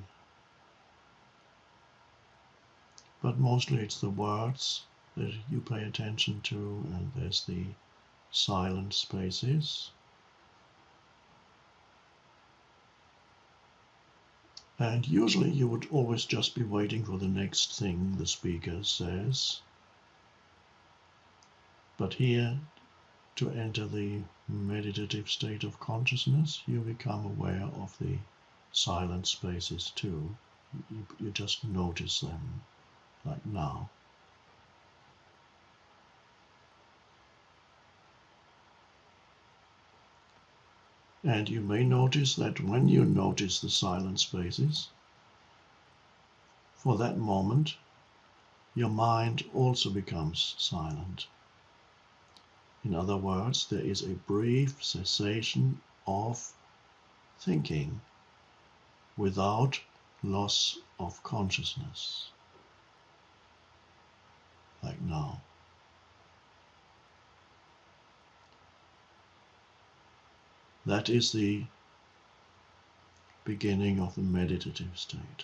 But mostly it's the words that you pay attention to, and there's the silent spaces. And usually you would always just be waiting for the next thing the speaker says. But here, to enter the meditative state of consciousness, you become aware of the silent spaces too. You just notice them, like now. And you may notice that when you notice the silent spaces, for that moment, your mind also becomes silent. In other words, there is a brief cessation of thinking without loss of consciousness, like now. That is the beginning of the meditative state.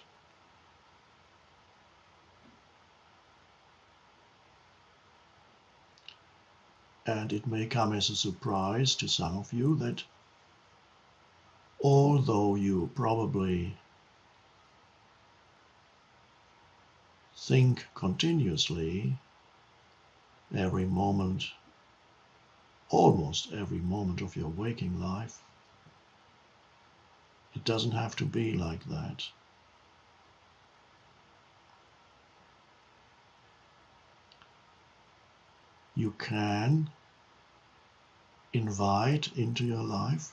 And it may come as a surprise to some of you that although you probably think continuously every moment, almost every moment of your waking life, it doesn't have to be like that. You can invite into your life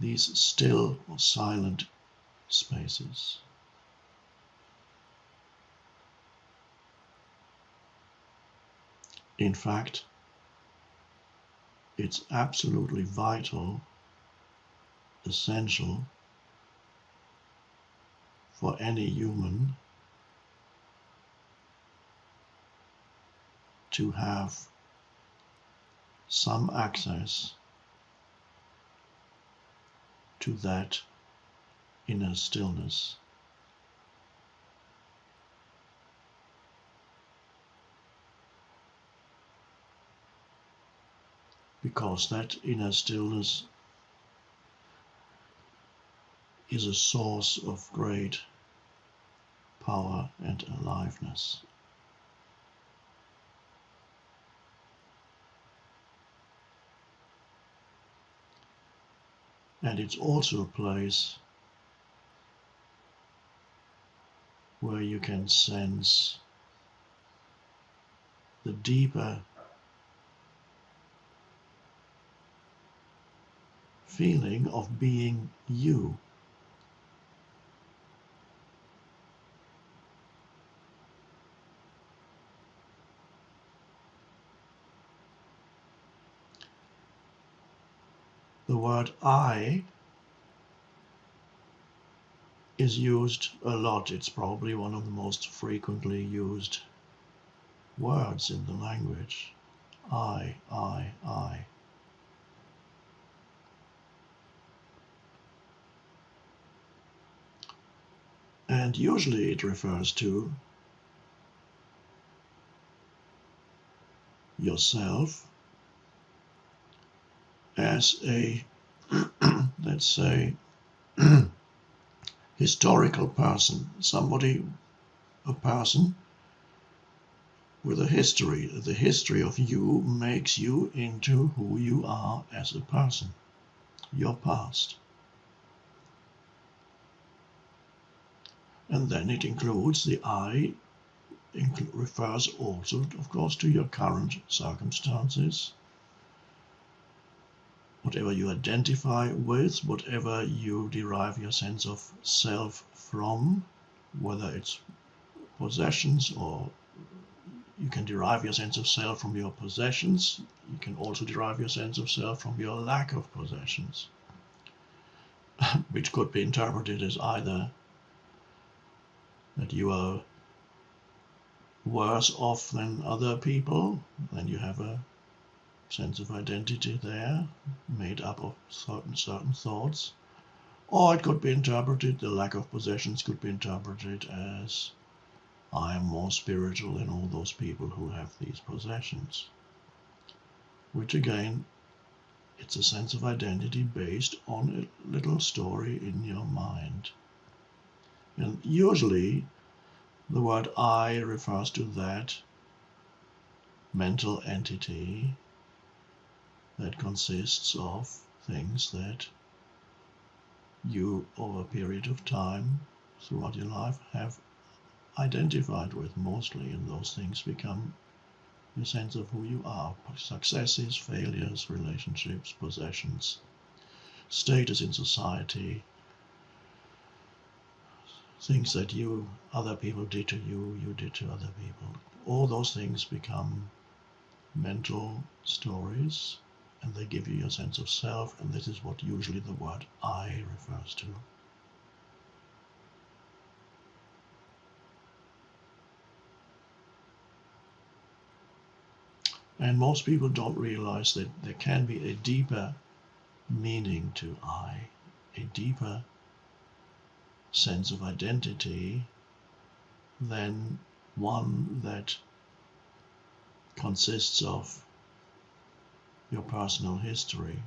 these still or silent spaces. In fact, it's absolutely vital, essential for any human to have some access to that inner stillness. Because that inner stillness is a source of great power and aliveness. And it's also a place where you can sense the deeper feeling of being you. The word I is used a lot. It's probably one of the most frequently used words in the language. I. And usually it refers to yourself as a, let's say, historical person, a person with a history. The history of you makes you into who you are as a person, your past. And then it includes the I, refers also, of course, to your current circumstances, whatever you identify with, whatever you derive your sense of self from, whether it's possessions, or you can derive your sense of self from your possessions. You can also derive your sense of self from your lack of possessions, which could be interpreted as either that you are worse off than other people, then you have a sense of identity there, made up of certain thoughts. Or it could be interpreted, the lack of possessions could be interpreted as I am more spiritual than all those people who have these possessions. Which again, it's a sense of identity based on a little story in your mind. And usually the word I refers to that mental entity that consists of things that you, over a period of time throughout your life, have identified with mostly, and those things become your sense of who you are. Successes, failures, relationships, possessions, status in society, things that other people did to you, you did to other people. All those things become mental stories, and they give you your sense of self, and this is what usually the word I refers to. And most people don't realize that there can be a deeper meaning to I, a deeper sense of identity than one that consists of your personal history.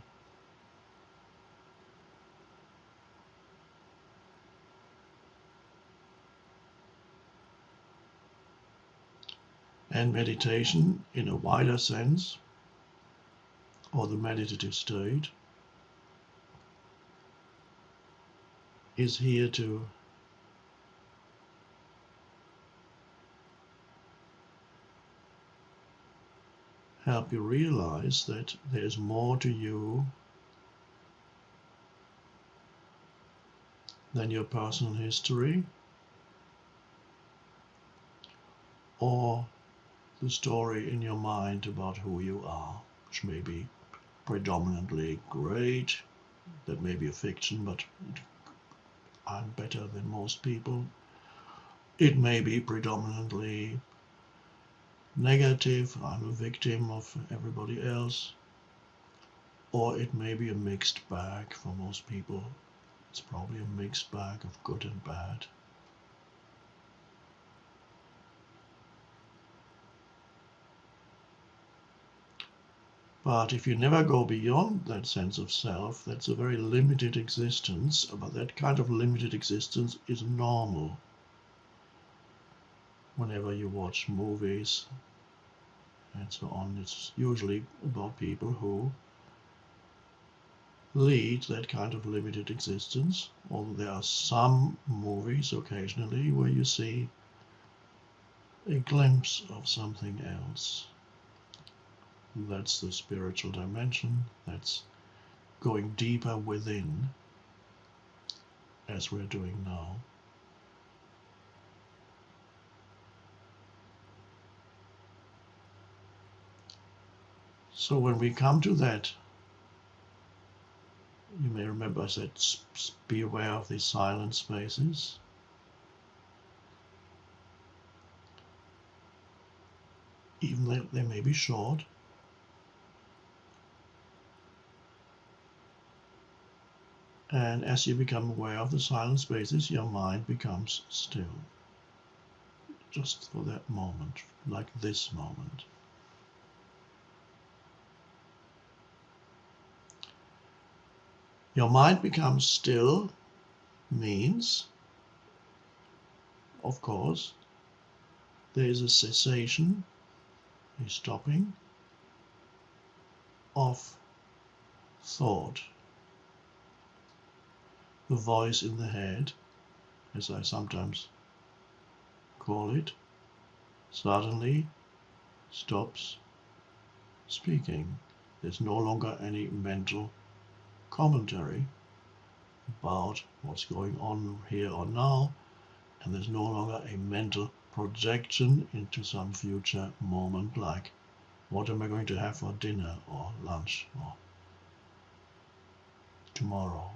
And meditation, in a wider sense, or the meditative state, is here to help you realize that there's more to you than your personal history or the story in your mind about who you are, which may be predominantly great, that may be a fiction, but I'm better than most people. It may be predominantly negative, I'm a victim of everybody else, or it may be a mixed bag for most people. It's probably a mixed bag of good and bad. But if you never go beyond that sense of self, that's a very limited existence, but that kind of limited existence is normal. Whenever you watch movies and so on, it's usually about people who lead that kind of limited existence, although there are some movies occasionally where you see a glimpse of something else. That's the spiritual dimension, that's going deeper within, as we're doing now. So when we come to that, you may remember I said, be aware of these silent spaces. Even though they may be short. And as you become aware of the silent spaces, your mind becomes still. Just for that moment, like this moment. Your mind becomes still means, of course, there is a cessation, a stopping of thought. The voice in the head, as I sometimes call it, suddenly stops speaking. There's no longer any mental commentary about what's going on here or now, and there's no longer a mental projection into some future moment like what am I going to have for dinner or lunch or tomorrow.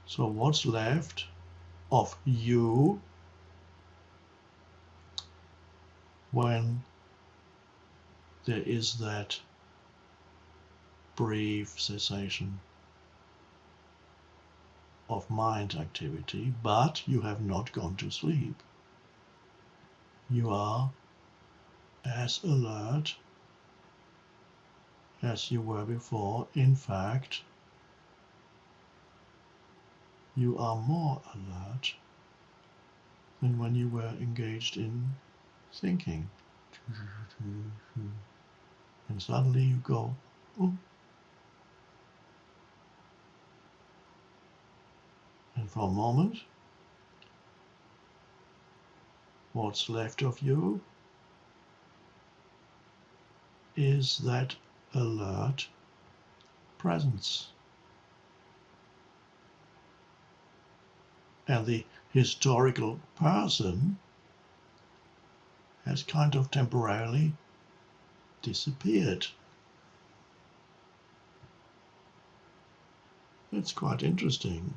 So what's left of you when there is that brief cessation of mind activity, but you have not gone to sleep. You are as alert as you were before. In fact, you are more alert than when you were engaged in thinking. And suddenly you go, oh. And for a moment, what's left of you is that alert presence. And the historical person has kind of temporarily disappeared. It's quite interesting.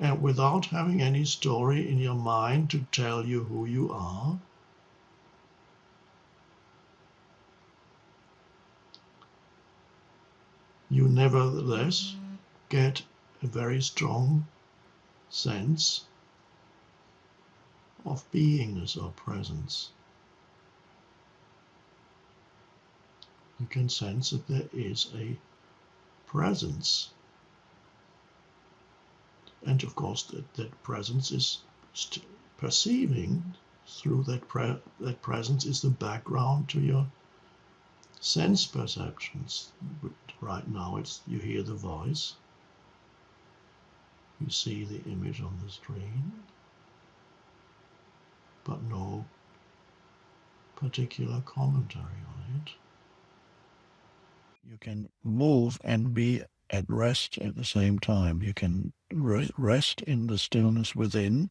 And without having any story in your mind to tell you who you are, you nevertheless get a very strong sense of beingness or presence. You can sense that there is a presence. And of course that presence is perceiving through that presence is the background to your sense perceptions. But right now you hear the voice, you see the image on the screen, but no particular commentary on it. You can move and be at rest at the same time. You can rest in the stillness within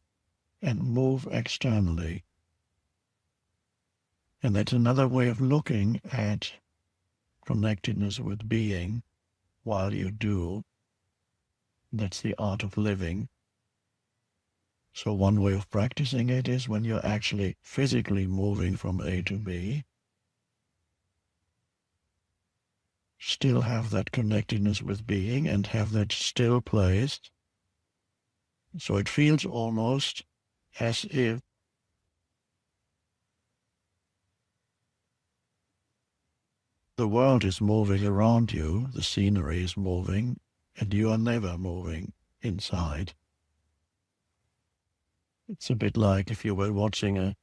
and move externally. And that's another way of looking at connectedness with being while you do. That's the art of living. So one way of practicing it is when you're actually physically moving from A to B, still have that connectedness with being and have that still placed. So it feels almost as if the world is moving around you, the scenery is moving, and you are never moving inside. It's a bit like if you were watching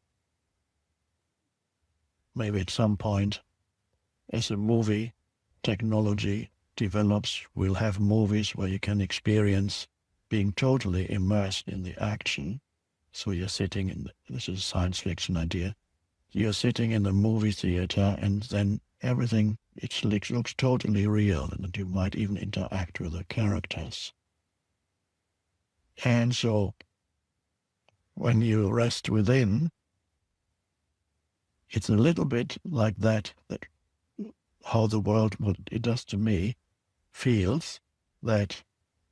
maybe at some point, as a movie technology develops, we'll have movies where you can experience being totally immersed in the action. So you're sitting in, this is a science fiction idea, you're sitting in the movie theater and then everything, it looks totally real, and you might even interact with the characters. And so when you rest within, it's a little bit like that how the world, what it does to me, feels that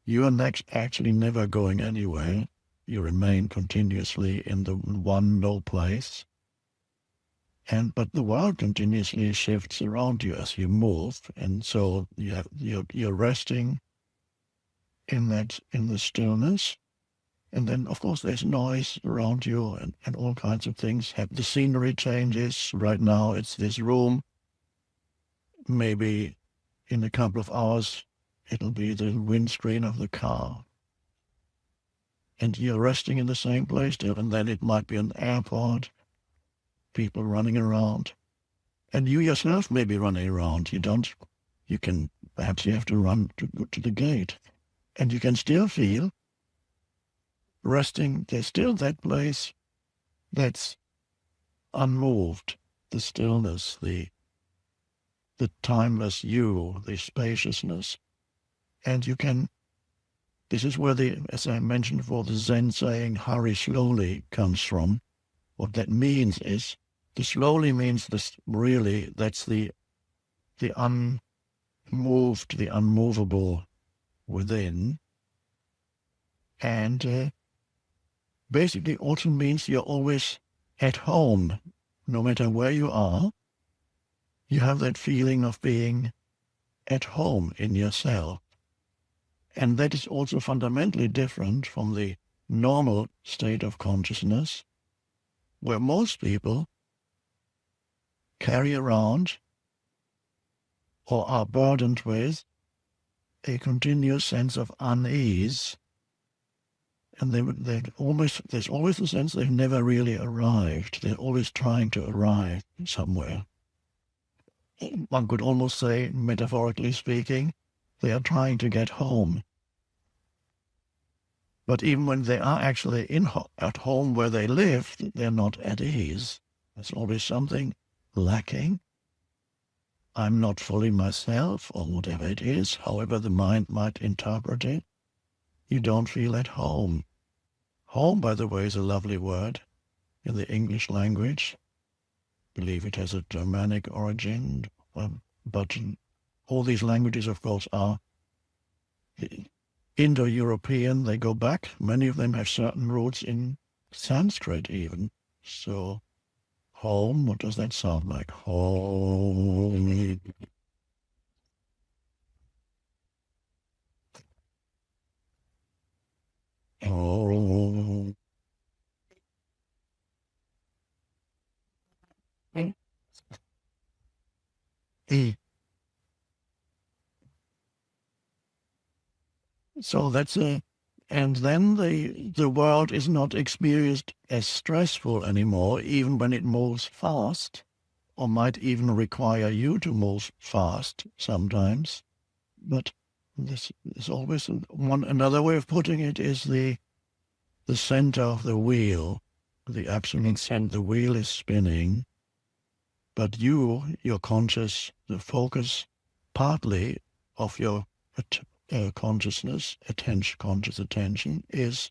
you are actually never going anywhere. You remain continuously in the one no place. But the world continuously shifts around you as you move, and so you're resting in the stillness. And then, of course, there's noise around you and all kinds of things. The scenery changes. Right now, it's this room. Maybe in a couple of hours, it'll be the windscreen of the car. And you're resting in the same place still, and then it might be an airport, people running around. And you yourself may be running around. Perhaps you have to run to go to the gate. And you can still feel resting. There's still that place that's unmoved, the stillness, the timeless you, the spaciousness. And this is where as I mentioned before, the Zen saying, hurry slowly comes from. What that means is, the slowly means this really, that's the unmoved, the unmovable within. And basically also means you're always at home, no matter where you are. You have that feeling of being at home in yourself. And that is also fundamentally different from the normal state of consciousness, where most people carry around or are burdened with a continuous sense of unease. And there's always the sense they've never really arrived. They're always trying to arrive somewhere. One could almost say, metaphorically speaking, they are trying to get home. But even when they are actually at home where they live, they're not at ease. There's always something lacking. I'm not fully myself, or whatever it is, however the mind might interpret it. You don't feel at home. Home, by the way, is a lovely word in the English language. I believe it has a Germanic origin, but all these languages, of course, are Indo-European. They go back. Many of them have certain roots in Sanskrit even. So home, what does that sound like? Home. Home. So and then the world is not experienced as stressful anymore, even when it moves fast, or might even require you to move fast sometimes. But this is always another way of putting it is the center of the wheel, the absolute center. The wheel is spinning, But your conscious, the focus partly of your consciousness, conscious attention, is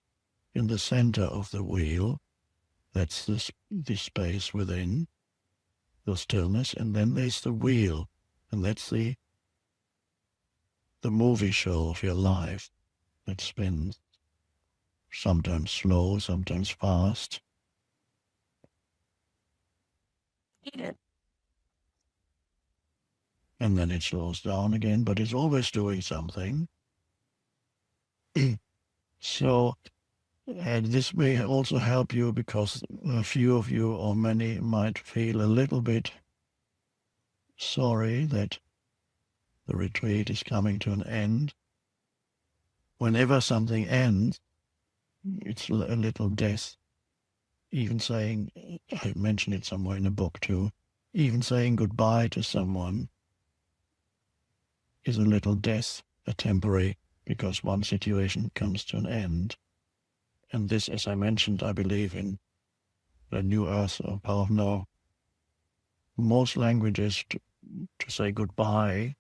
in the center of the wheel. That's the space within, the stillness, and then there's the wheel, and that's the movie show of your life that spins, sometimes slow, sometimes fast. And then it slows down again, but it's always doing something. So, and this may also help you, because a few of you or many might feel a little bit sorry that the retreat is coming to an end. Whenever something ends, it's a little death. Even saying, I mentioned it somewhere in a book too, even saying goodbye to someone is a little death, a temporary, because one situation comes to an end. And this, as I mentioned, I believe in the New Earth or Power of Now. Most languages to say goodbye,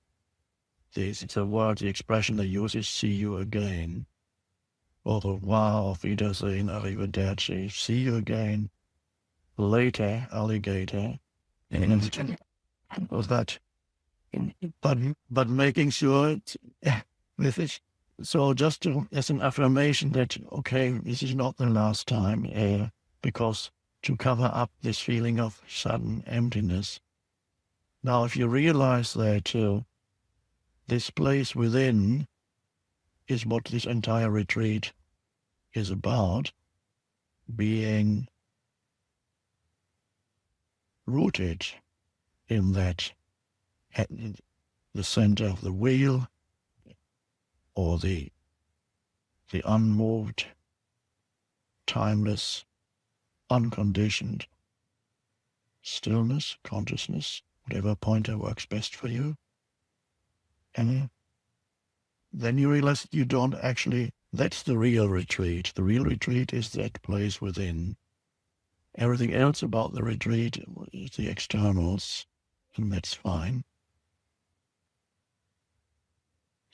it's a word, the expression they use is see you again. Or the wow, auf Wiedersehen, arrivederci, see you again. Later, alligator. And was that? But making sure this is so, just as an affirmation that, okay, this is not the last time, because to cover up this feeling of sudden emptiness. Now, if you realize that this place within is what this entire retreat is about, being rooted in that, at the center of the wheel, or the unmoved, timeless, unconditioned stillness, consciousness, whatever pointer works best for you. And then you realize that you don't actually, that's the real retreat. The real retreat is that place within. Everything else about the retreat is the externals, and that's fine.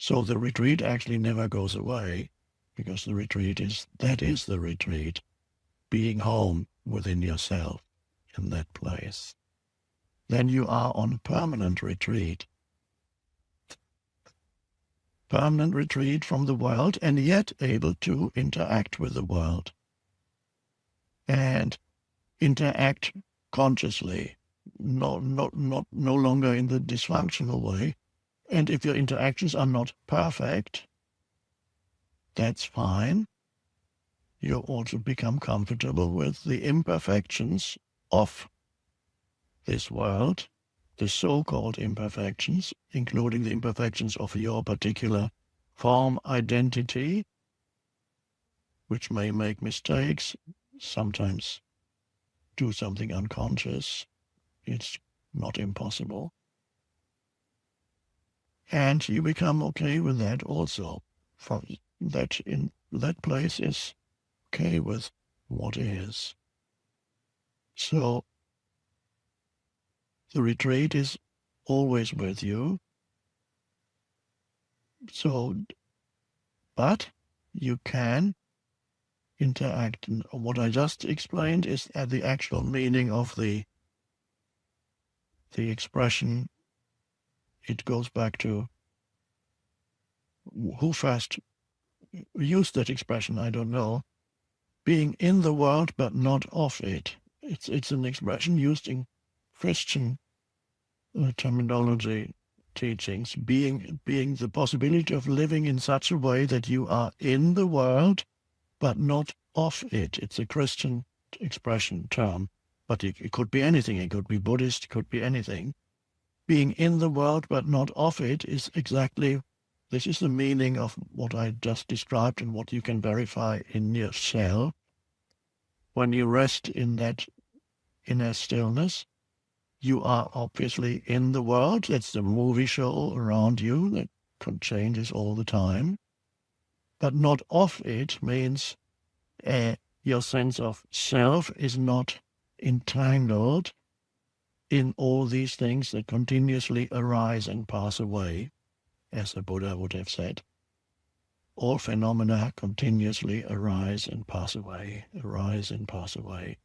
So the retreat actually never goes away, because the retreat is the retreat, being home within yourself in that place. Then you are on permanent retreat. Permanent retreat from the world, and yet able to interact with the world. And interact consciously, no longer in the dysfunctional way. And if your interactions are not perfect, that's fine. You also become comfortable with the imperfections of this world, the so-called imperfections, including the imperfections of your particular form identity, which may make mistakes, sometimes do something unconscious. It's not impossible. And you become okay with that also. For that in that place is okay with what is. So the retreat is always with you. So, but you can interact. And what I just explained is the actual meaning of the expression. It goes back to who first used that expression, I don't know. Being in the world but not of it. It's an expression used in Christian terminology teachings, being the possibility of living in such a way that you are in the world but not of it. It's a Christian expression term, but it could be anything. It could be Buddhist, it could be anything. Being in the world but not of it is exactly, this is the meaning of what I just described and what you can verify in yourself. When you rest in that inner stillness, you are obviously in the world. That's the movie show around you that changes all the time. But not of it means your sense of self is not entangled in all these things that continuously arise and pass away, as the Buddha would have said. All phenomena continuously arise and pass away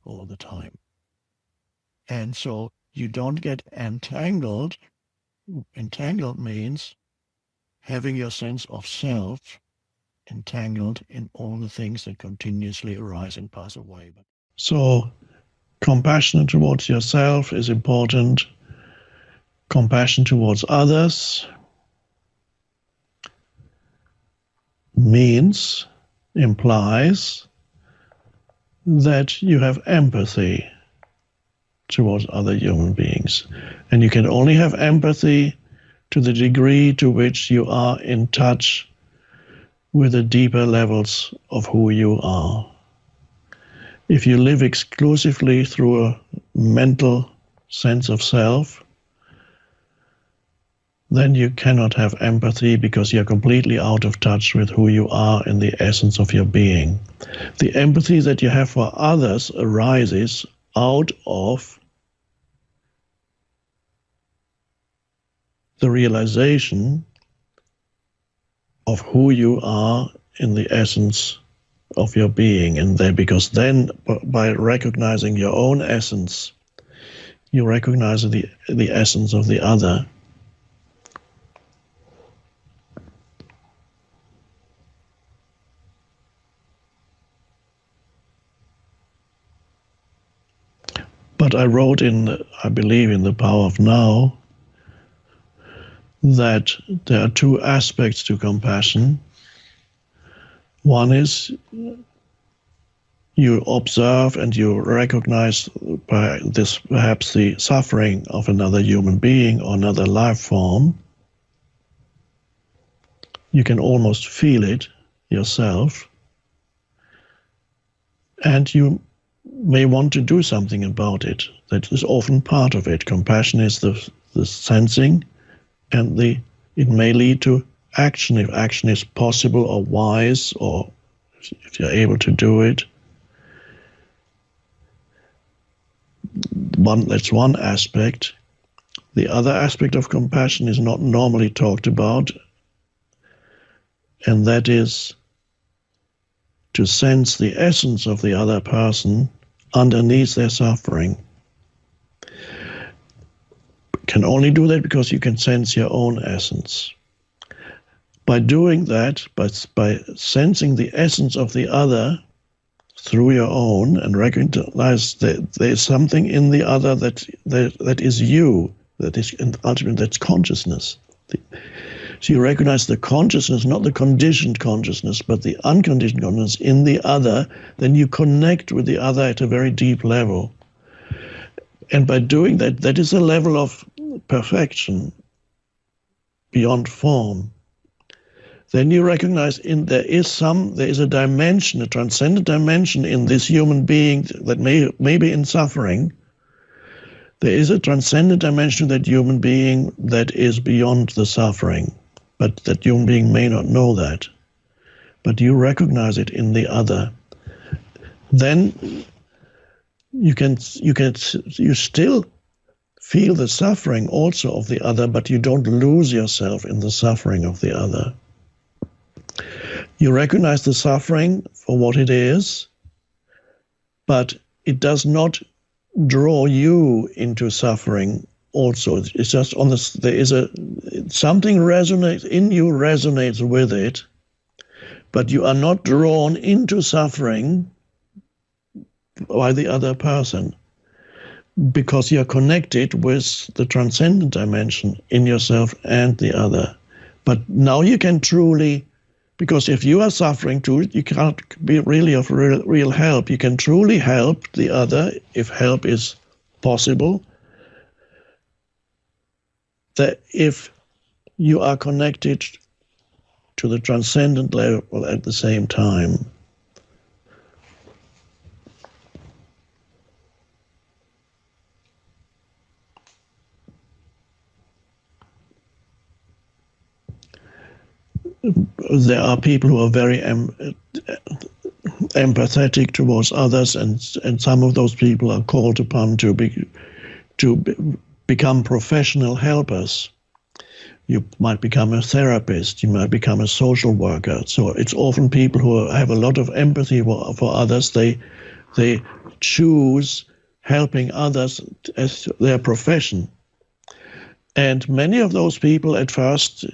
all the time. And so you don't get entangled. Entangled means having your sense of self entangled in all the things that continuously arise and pass away. So compassion towards yourself is important. Compassion towards others implies that you have empathy towards other human beings. And you can only have empathy to the degree to which you are in touch with the deeper levels of who you are. If you live exclusively through a mental sense of self, then you cannot have empathy because you're completely out of touch with who you are in the essence of your being. The empathy that you have for others arises out of the realization of who you are in the essence of your being. And then, because then by recognizing your own essence, you recognize the essence of the other. But I wrote I believe in The Power of Now, that there are two aspects to compassion. One is you observe and you recognize by this perhaps the suffering of another human being or another life form. You can almost feel it yourself, and you may want to do something about it. That is often part of it. Compassion is the sensing, and it may lead to action if action is possible or wise, or if you're able to do it. That's one aspect. The other aspect of compassion is not normally talked about, and that is to sense the essence of the other person underneath their suffering. Can only do that because you can sense your own essence. By doing that, by sensing the essence of the other through your own, and recognize that there's something in the other that is you, that is ultimately that's consciousness. So you recognize the consciousness, not the conditioned consciousness, but the unconditioned consciousness in the other, then you connect with the other at a very deep level. And by doing that, that is a level of perfection beyond form. Then you recognize there is a dimension, a transcendent dimension in this human being that may be in suffering. There is a transcendent dimension of that human being that is beyond the suffering, but that human being may not know that. But you recognize it in the other. Then you still feel the suffering also of the other, but you don't lose yourself in the suffering of the other. You recognize the suffering for what it is, but it does not draw you into suffering also. It's just on this, something resonates in you, resonates with it, but you are not drawn into suffering by the other person, because you are connected with the transcendent dimension in yourself and the other. But now you can truly, because if you are suffering too, you cannot be really of real help. You can truly help the other, if help is possible, that if you are connected to the transcendent level at the same time. There are people who are very empathetic towards others, and some of those people are called upon to become professional helpers. You might become a therapist, you might become a social worker. So it's often people who have a lot of empathy for others. They choose helping others as their profession. And many of those people at first,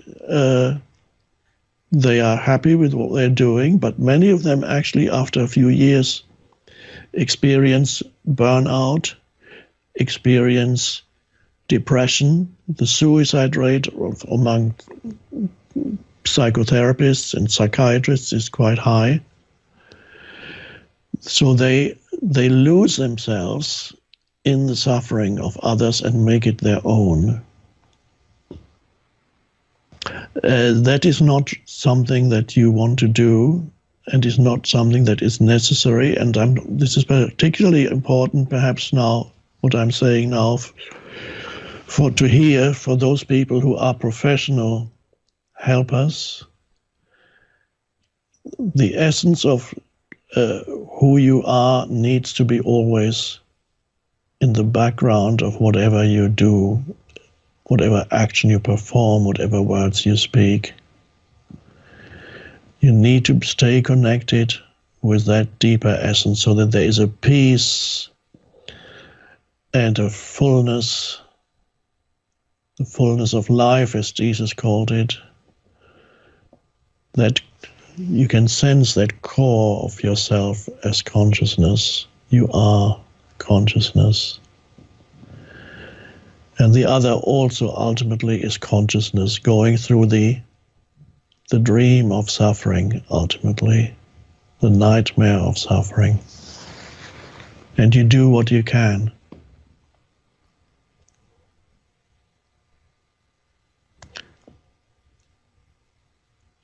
they are happy with what they're doing, but many of them actually after a few years experience burnout, experience depression. The suicide rate among psychotherapists and psychiatrists is quite high. So they lose themselves in the suffering of others and make it their own. That is not something that you want to do, and is not something that is necessary. And this is particularly important, perhaps now, what I'm saying now, to hear for those people who are professional helpers. The essence of who you are needs to be always in the background of whatever you do, whatever action you perform, whatever words you speak. You need to stay connected with that deeper essence so that there is a peace and a fullness, the fullness of life, as Jesus called it, that you can sense that core of yourself as consciousness. You are consciousness. And the other also ultimately is consciousness, going through the dream of suffering, ultimately, the nightmare of suffering. And you do what you can.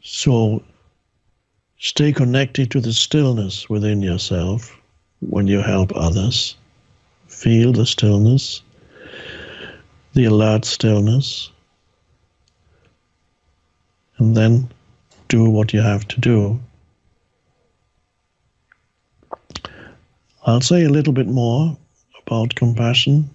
So stay connected to the stillness within yourself when you help others. Feel the stillness, the alert stillness, and then do what you have to do. I'll say a little bit more about compassion.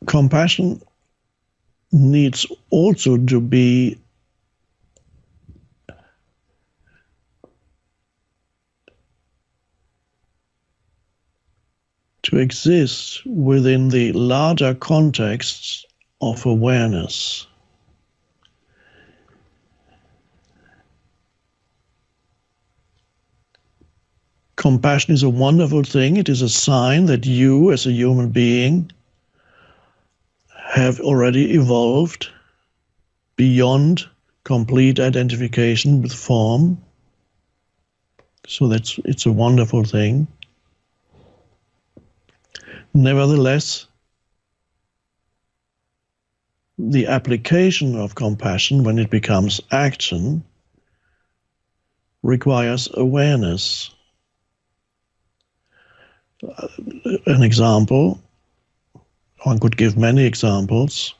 Compassion needs also to be to exist within the larger contexts of awareness. Compassion is a wonderful thing. It is a sign that you, as a human being, have already evolved beyond complete identification with form. So it's a wonderful thing. Nevertheless, the application of compassion, when it becomes action, requires awareness. An example, one could give many examples.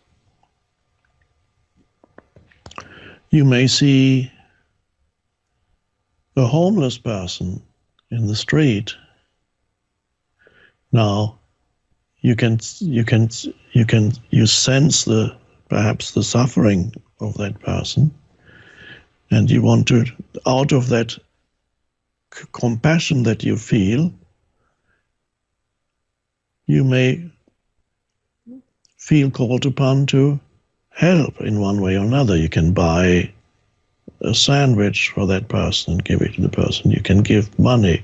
You may see a homeless person in the street. Now, you sense perhaps the suffering of that person, and you want to, out of that compassion that you feel, you may feel called upon to help in one way or another. You can buy a sandwich for that person and give it to the person. You can give money.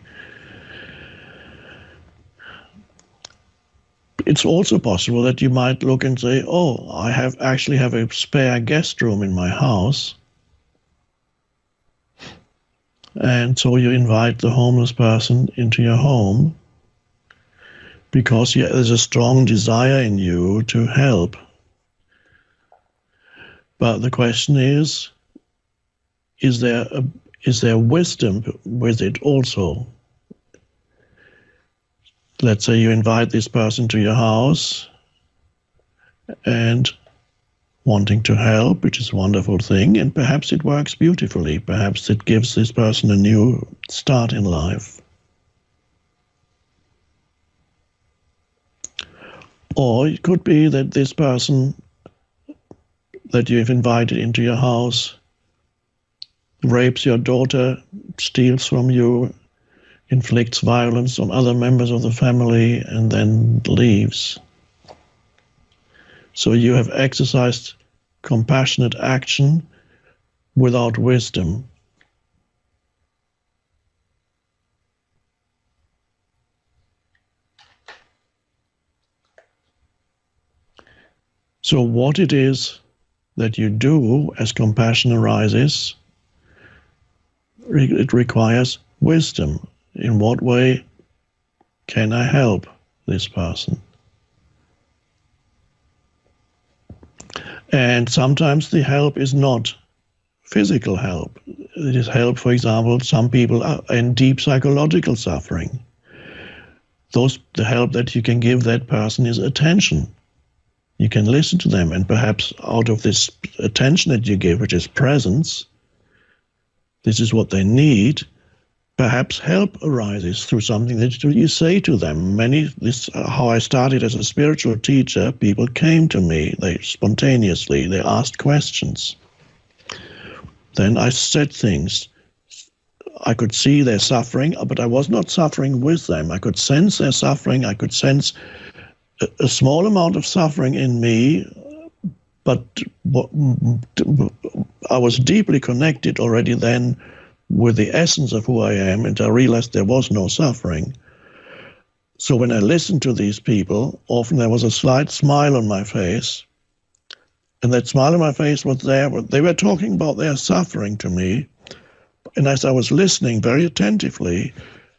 It's also possible that you might look and say, oh, I actually have a spare guest room in my house. And so you invite the homeless person into your home because there's a strong desire in you to help. But the question is there wisdom with it also? let's say you invite this person to your house and wanting to help, which is a wonderful thing, and perhaps it works beautifully. Perhaps it gives this person a new start in life. Or it could be that this person that you've invited into your house rapes your daughter, steals from you, inflicts violence on other members of the family, and then leaves. So you have exercised compassionate action without wisdom. So what it is that you do as compassion arises, it requires wisdom. In what way can I help this person? And sometimes the help is not physical help. It is help, for example, some people are in deep psychological suffering. The help that you can give that person is attention. You can listen to them, and perhaps out of this attention that you give, which is presence, this is what they need, perhaps help arises through something that you say to them. This how I started as a spiritual teacher. People came to me, they asked questions. Then I said things. I could see their suffering, but I was not suffering with them. I could sense their suffering. I could sense a small amount of suffering in me, but I was deeply connected already then with the essence of who I am, and I realized there was no suffering. So when I listened to these people, often there was a slight smile on my face, and that smile on my face was there. They were talking about their suffering to me, and as I was listening very attentively,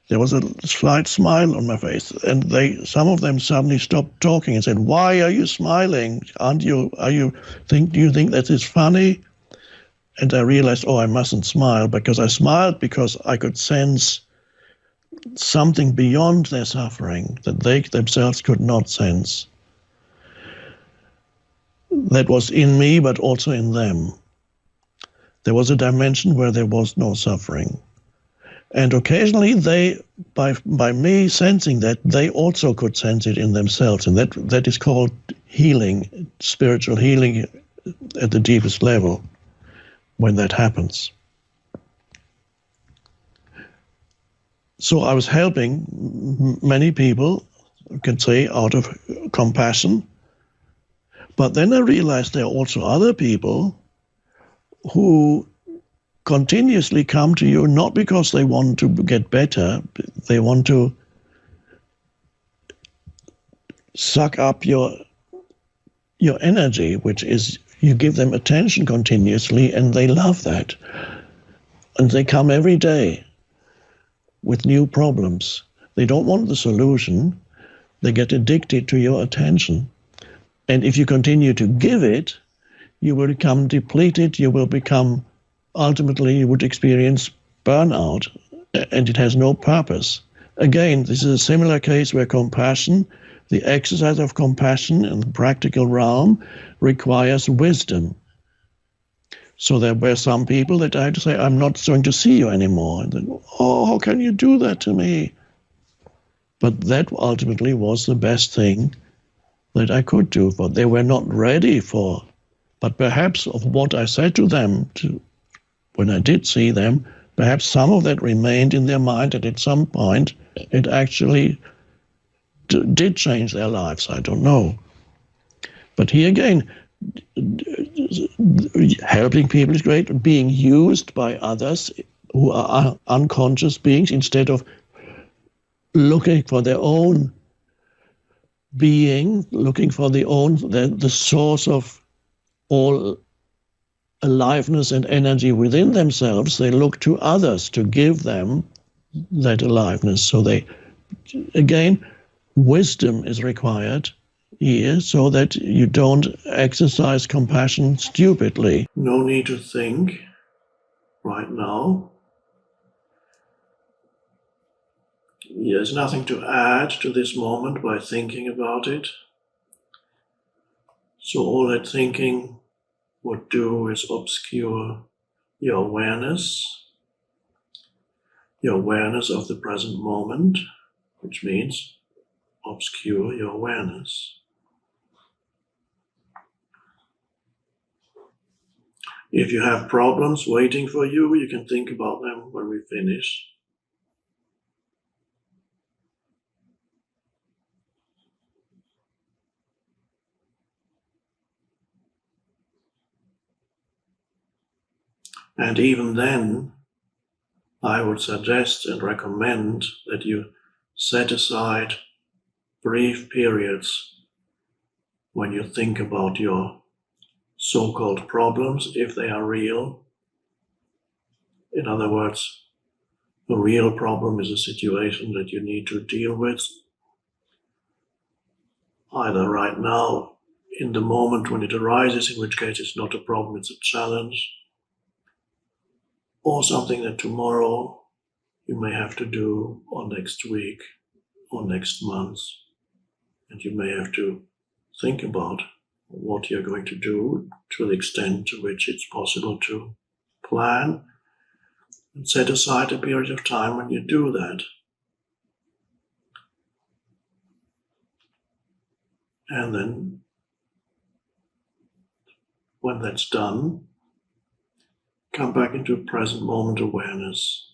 there was a slight smile on my face, and some of them suddenly stopped talking and said, "Why are you smiling? Do you think that is funny?" And I realized, I mustn't smile, because I smiled because I could sense something beyond their suffering that they themselves could not sense. That was in me, but also in them. There was a dimension where there was no suffering. And occasionally by me sensing that, they also could sense it in themselves. And that is called healing, spiritual healing at the deepest level, when that happens. So I was helping many people, you can say, out of compassion. But then I realized there are also other people who continuously come to you not because they want to get better, they want to suck up your energy, which is you give them attention continuously, and they love that. And they come every day with new problems. They don't want the solution. They get addicted to your attention. And if you continue to give it, you will become depleted, ultimately you would experience burnout, and it has no purpose. Again, this is a similar case where compassion, the exercise of compassion in the practical realm, requires wisdom. So there were some people that I had to say, "I'm not going to see you anymore." And then, how can you do that to me? But that ultimately was the best thing that I could do, but they were not ready for. But perhaps of what I said to them when I did see them, perhaps some of that remained in their mind, and at some point it actually did change their lives. I don't know. But here again, helping people is great. Being used by others who are unconscious beings, instead of looking for their own being, looking for the source of all aliveness and energy within themselves, they look to others to give them that aliveness. So again, wisdom is required here so that you don't exercise compassion stupidly. No need to think right now. There's nothing to add to this moment by thinking about it. So all that thinking would do is obscure your awareness of the present moment, which means obscure your awareness. If you have problems waiting for you, you can think about them when we finish. And even then, I would suggest and recommend that you set aside brief periods when you think about your so-called problems, if they are real. In other words, a real problem is a situation that you need to deal with either right now, in the moment when it arises, in which case it's not a problem, it's a challenge, or something that tomorrow you may have to do, or next week, or next month, and you may have to think about what you're going to do to the extent to which it's possible to plan, and set aside a period of time when you do that. And then, when that's done, come back into present moment awareness.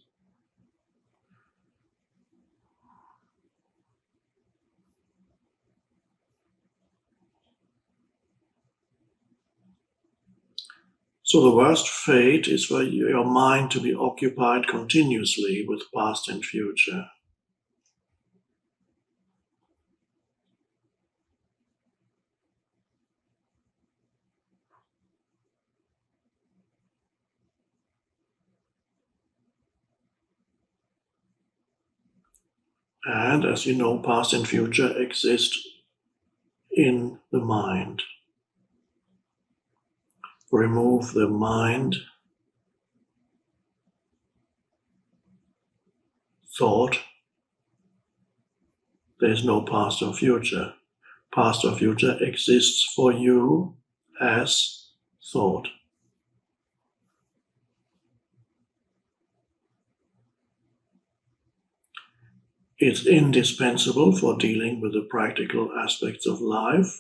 So the worst fate is for your mind to be occupied continuously with past and future. And as you know, past and future exist in the mind. Remove the mind, thought, there's no past or future. Past or future exists for you as thought. It's indispensable for dealing with the practical aspects of life,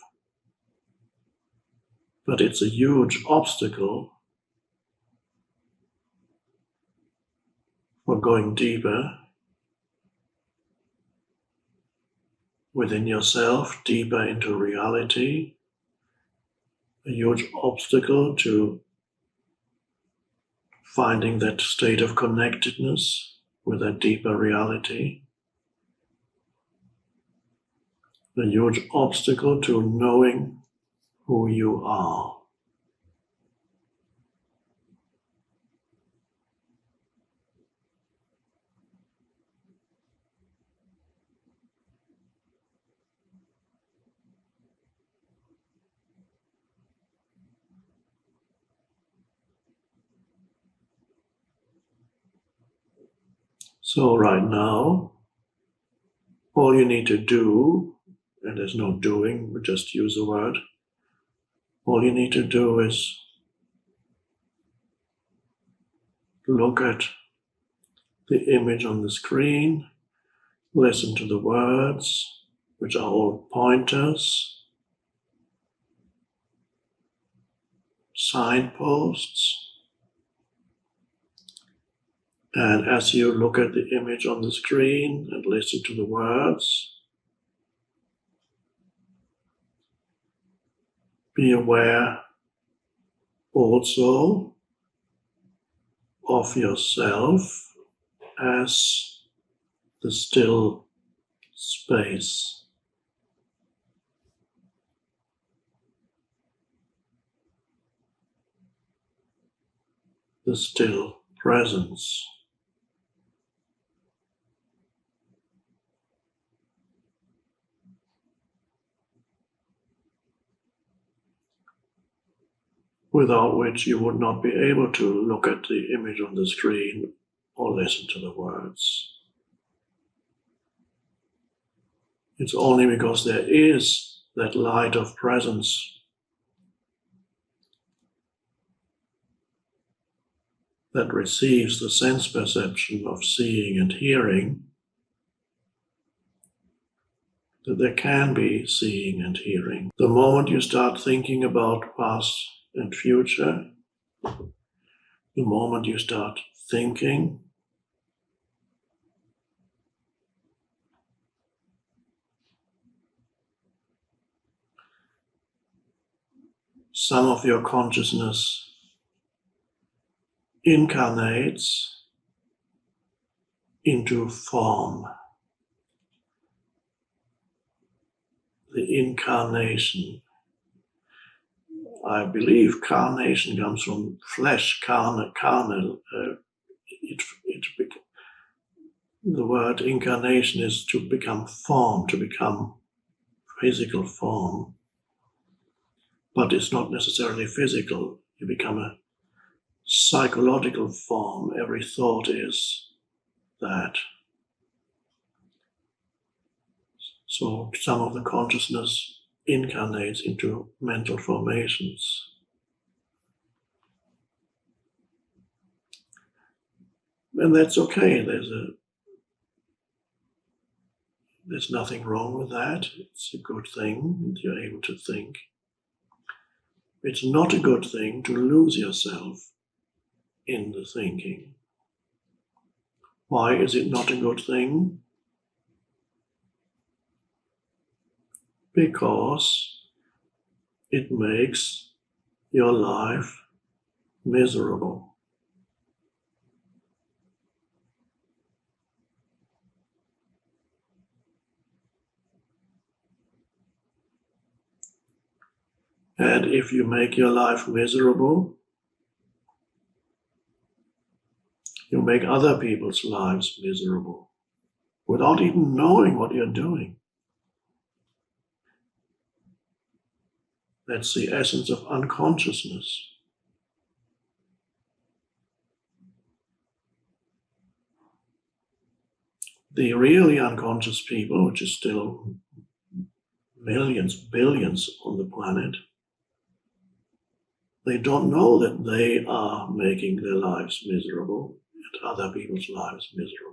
but it's a huge obstacle for going deeper within yourself, deeper into reality, a huge obstacle to finding that state of connectedness with that deeper reality, a huge obstacle to knowing who you are. So right now, all you need to do, and there's no doing, we just use the word, all you need to do is look at the image on the screen, listen to the words, which are all pointers, signposts. And as you look at the image on the screen and listen to the words, be aware also of yourself as the still space. The still presence. Without which you would not be able to look at the image on the screen or listen to the words. It's only because there is that light of presence that receives the sense perception of seeing and hearing that there can be seeing and hearing. The moment you start thinking about past and future, the moment you start thinking, some of your consciousness incarnates into form. The incarnation. I believe carnation comes from flesh, carnal. The word incarnation is to become form, to become physical form. But it's not necessarily physical. You become a psychological form. Every thought is that. So some of the consciousness incarnates into mental formations. And that's okay. There's nothing wrong with that. It's a good thing that you're able to think. It's not a good thing to lose yourself in the thinking. Why is it not a good thing? Because it makes your life miserable. And if you make your life miserable, you make other people's lives miserable without even knowing what you're doing. That's the essence of unconsciousness. The really unconscious people, which is still millions, billions on the planet, they don't know that they are making their lives miserable and other people's lives miserable.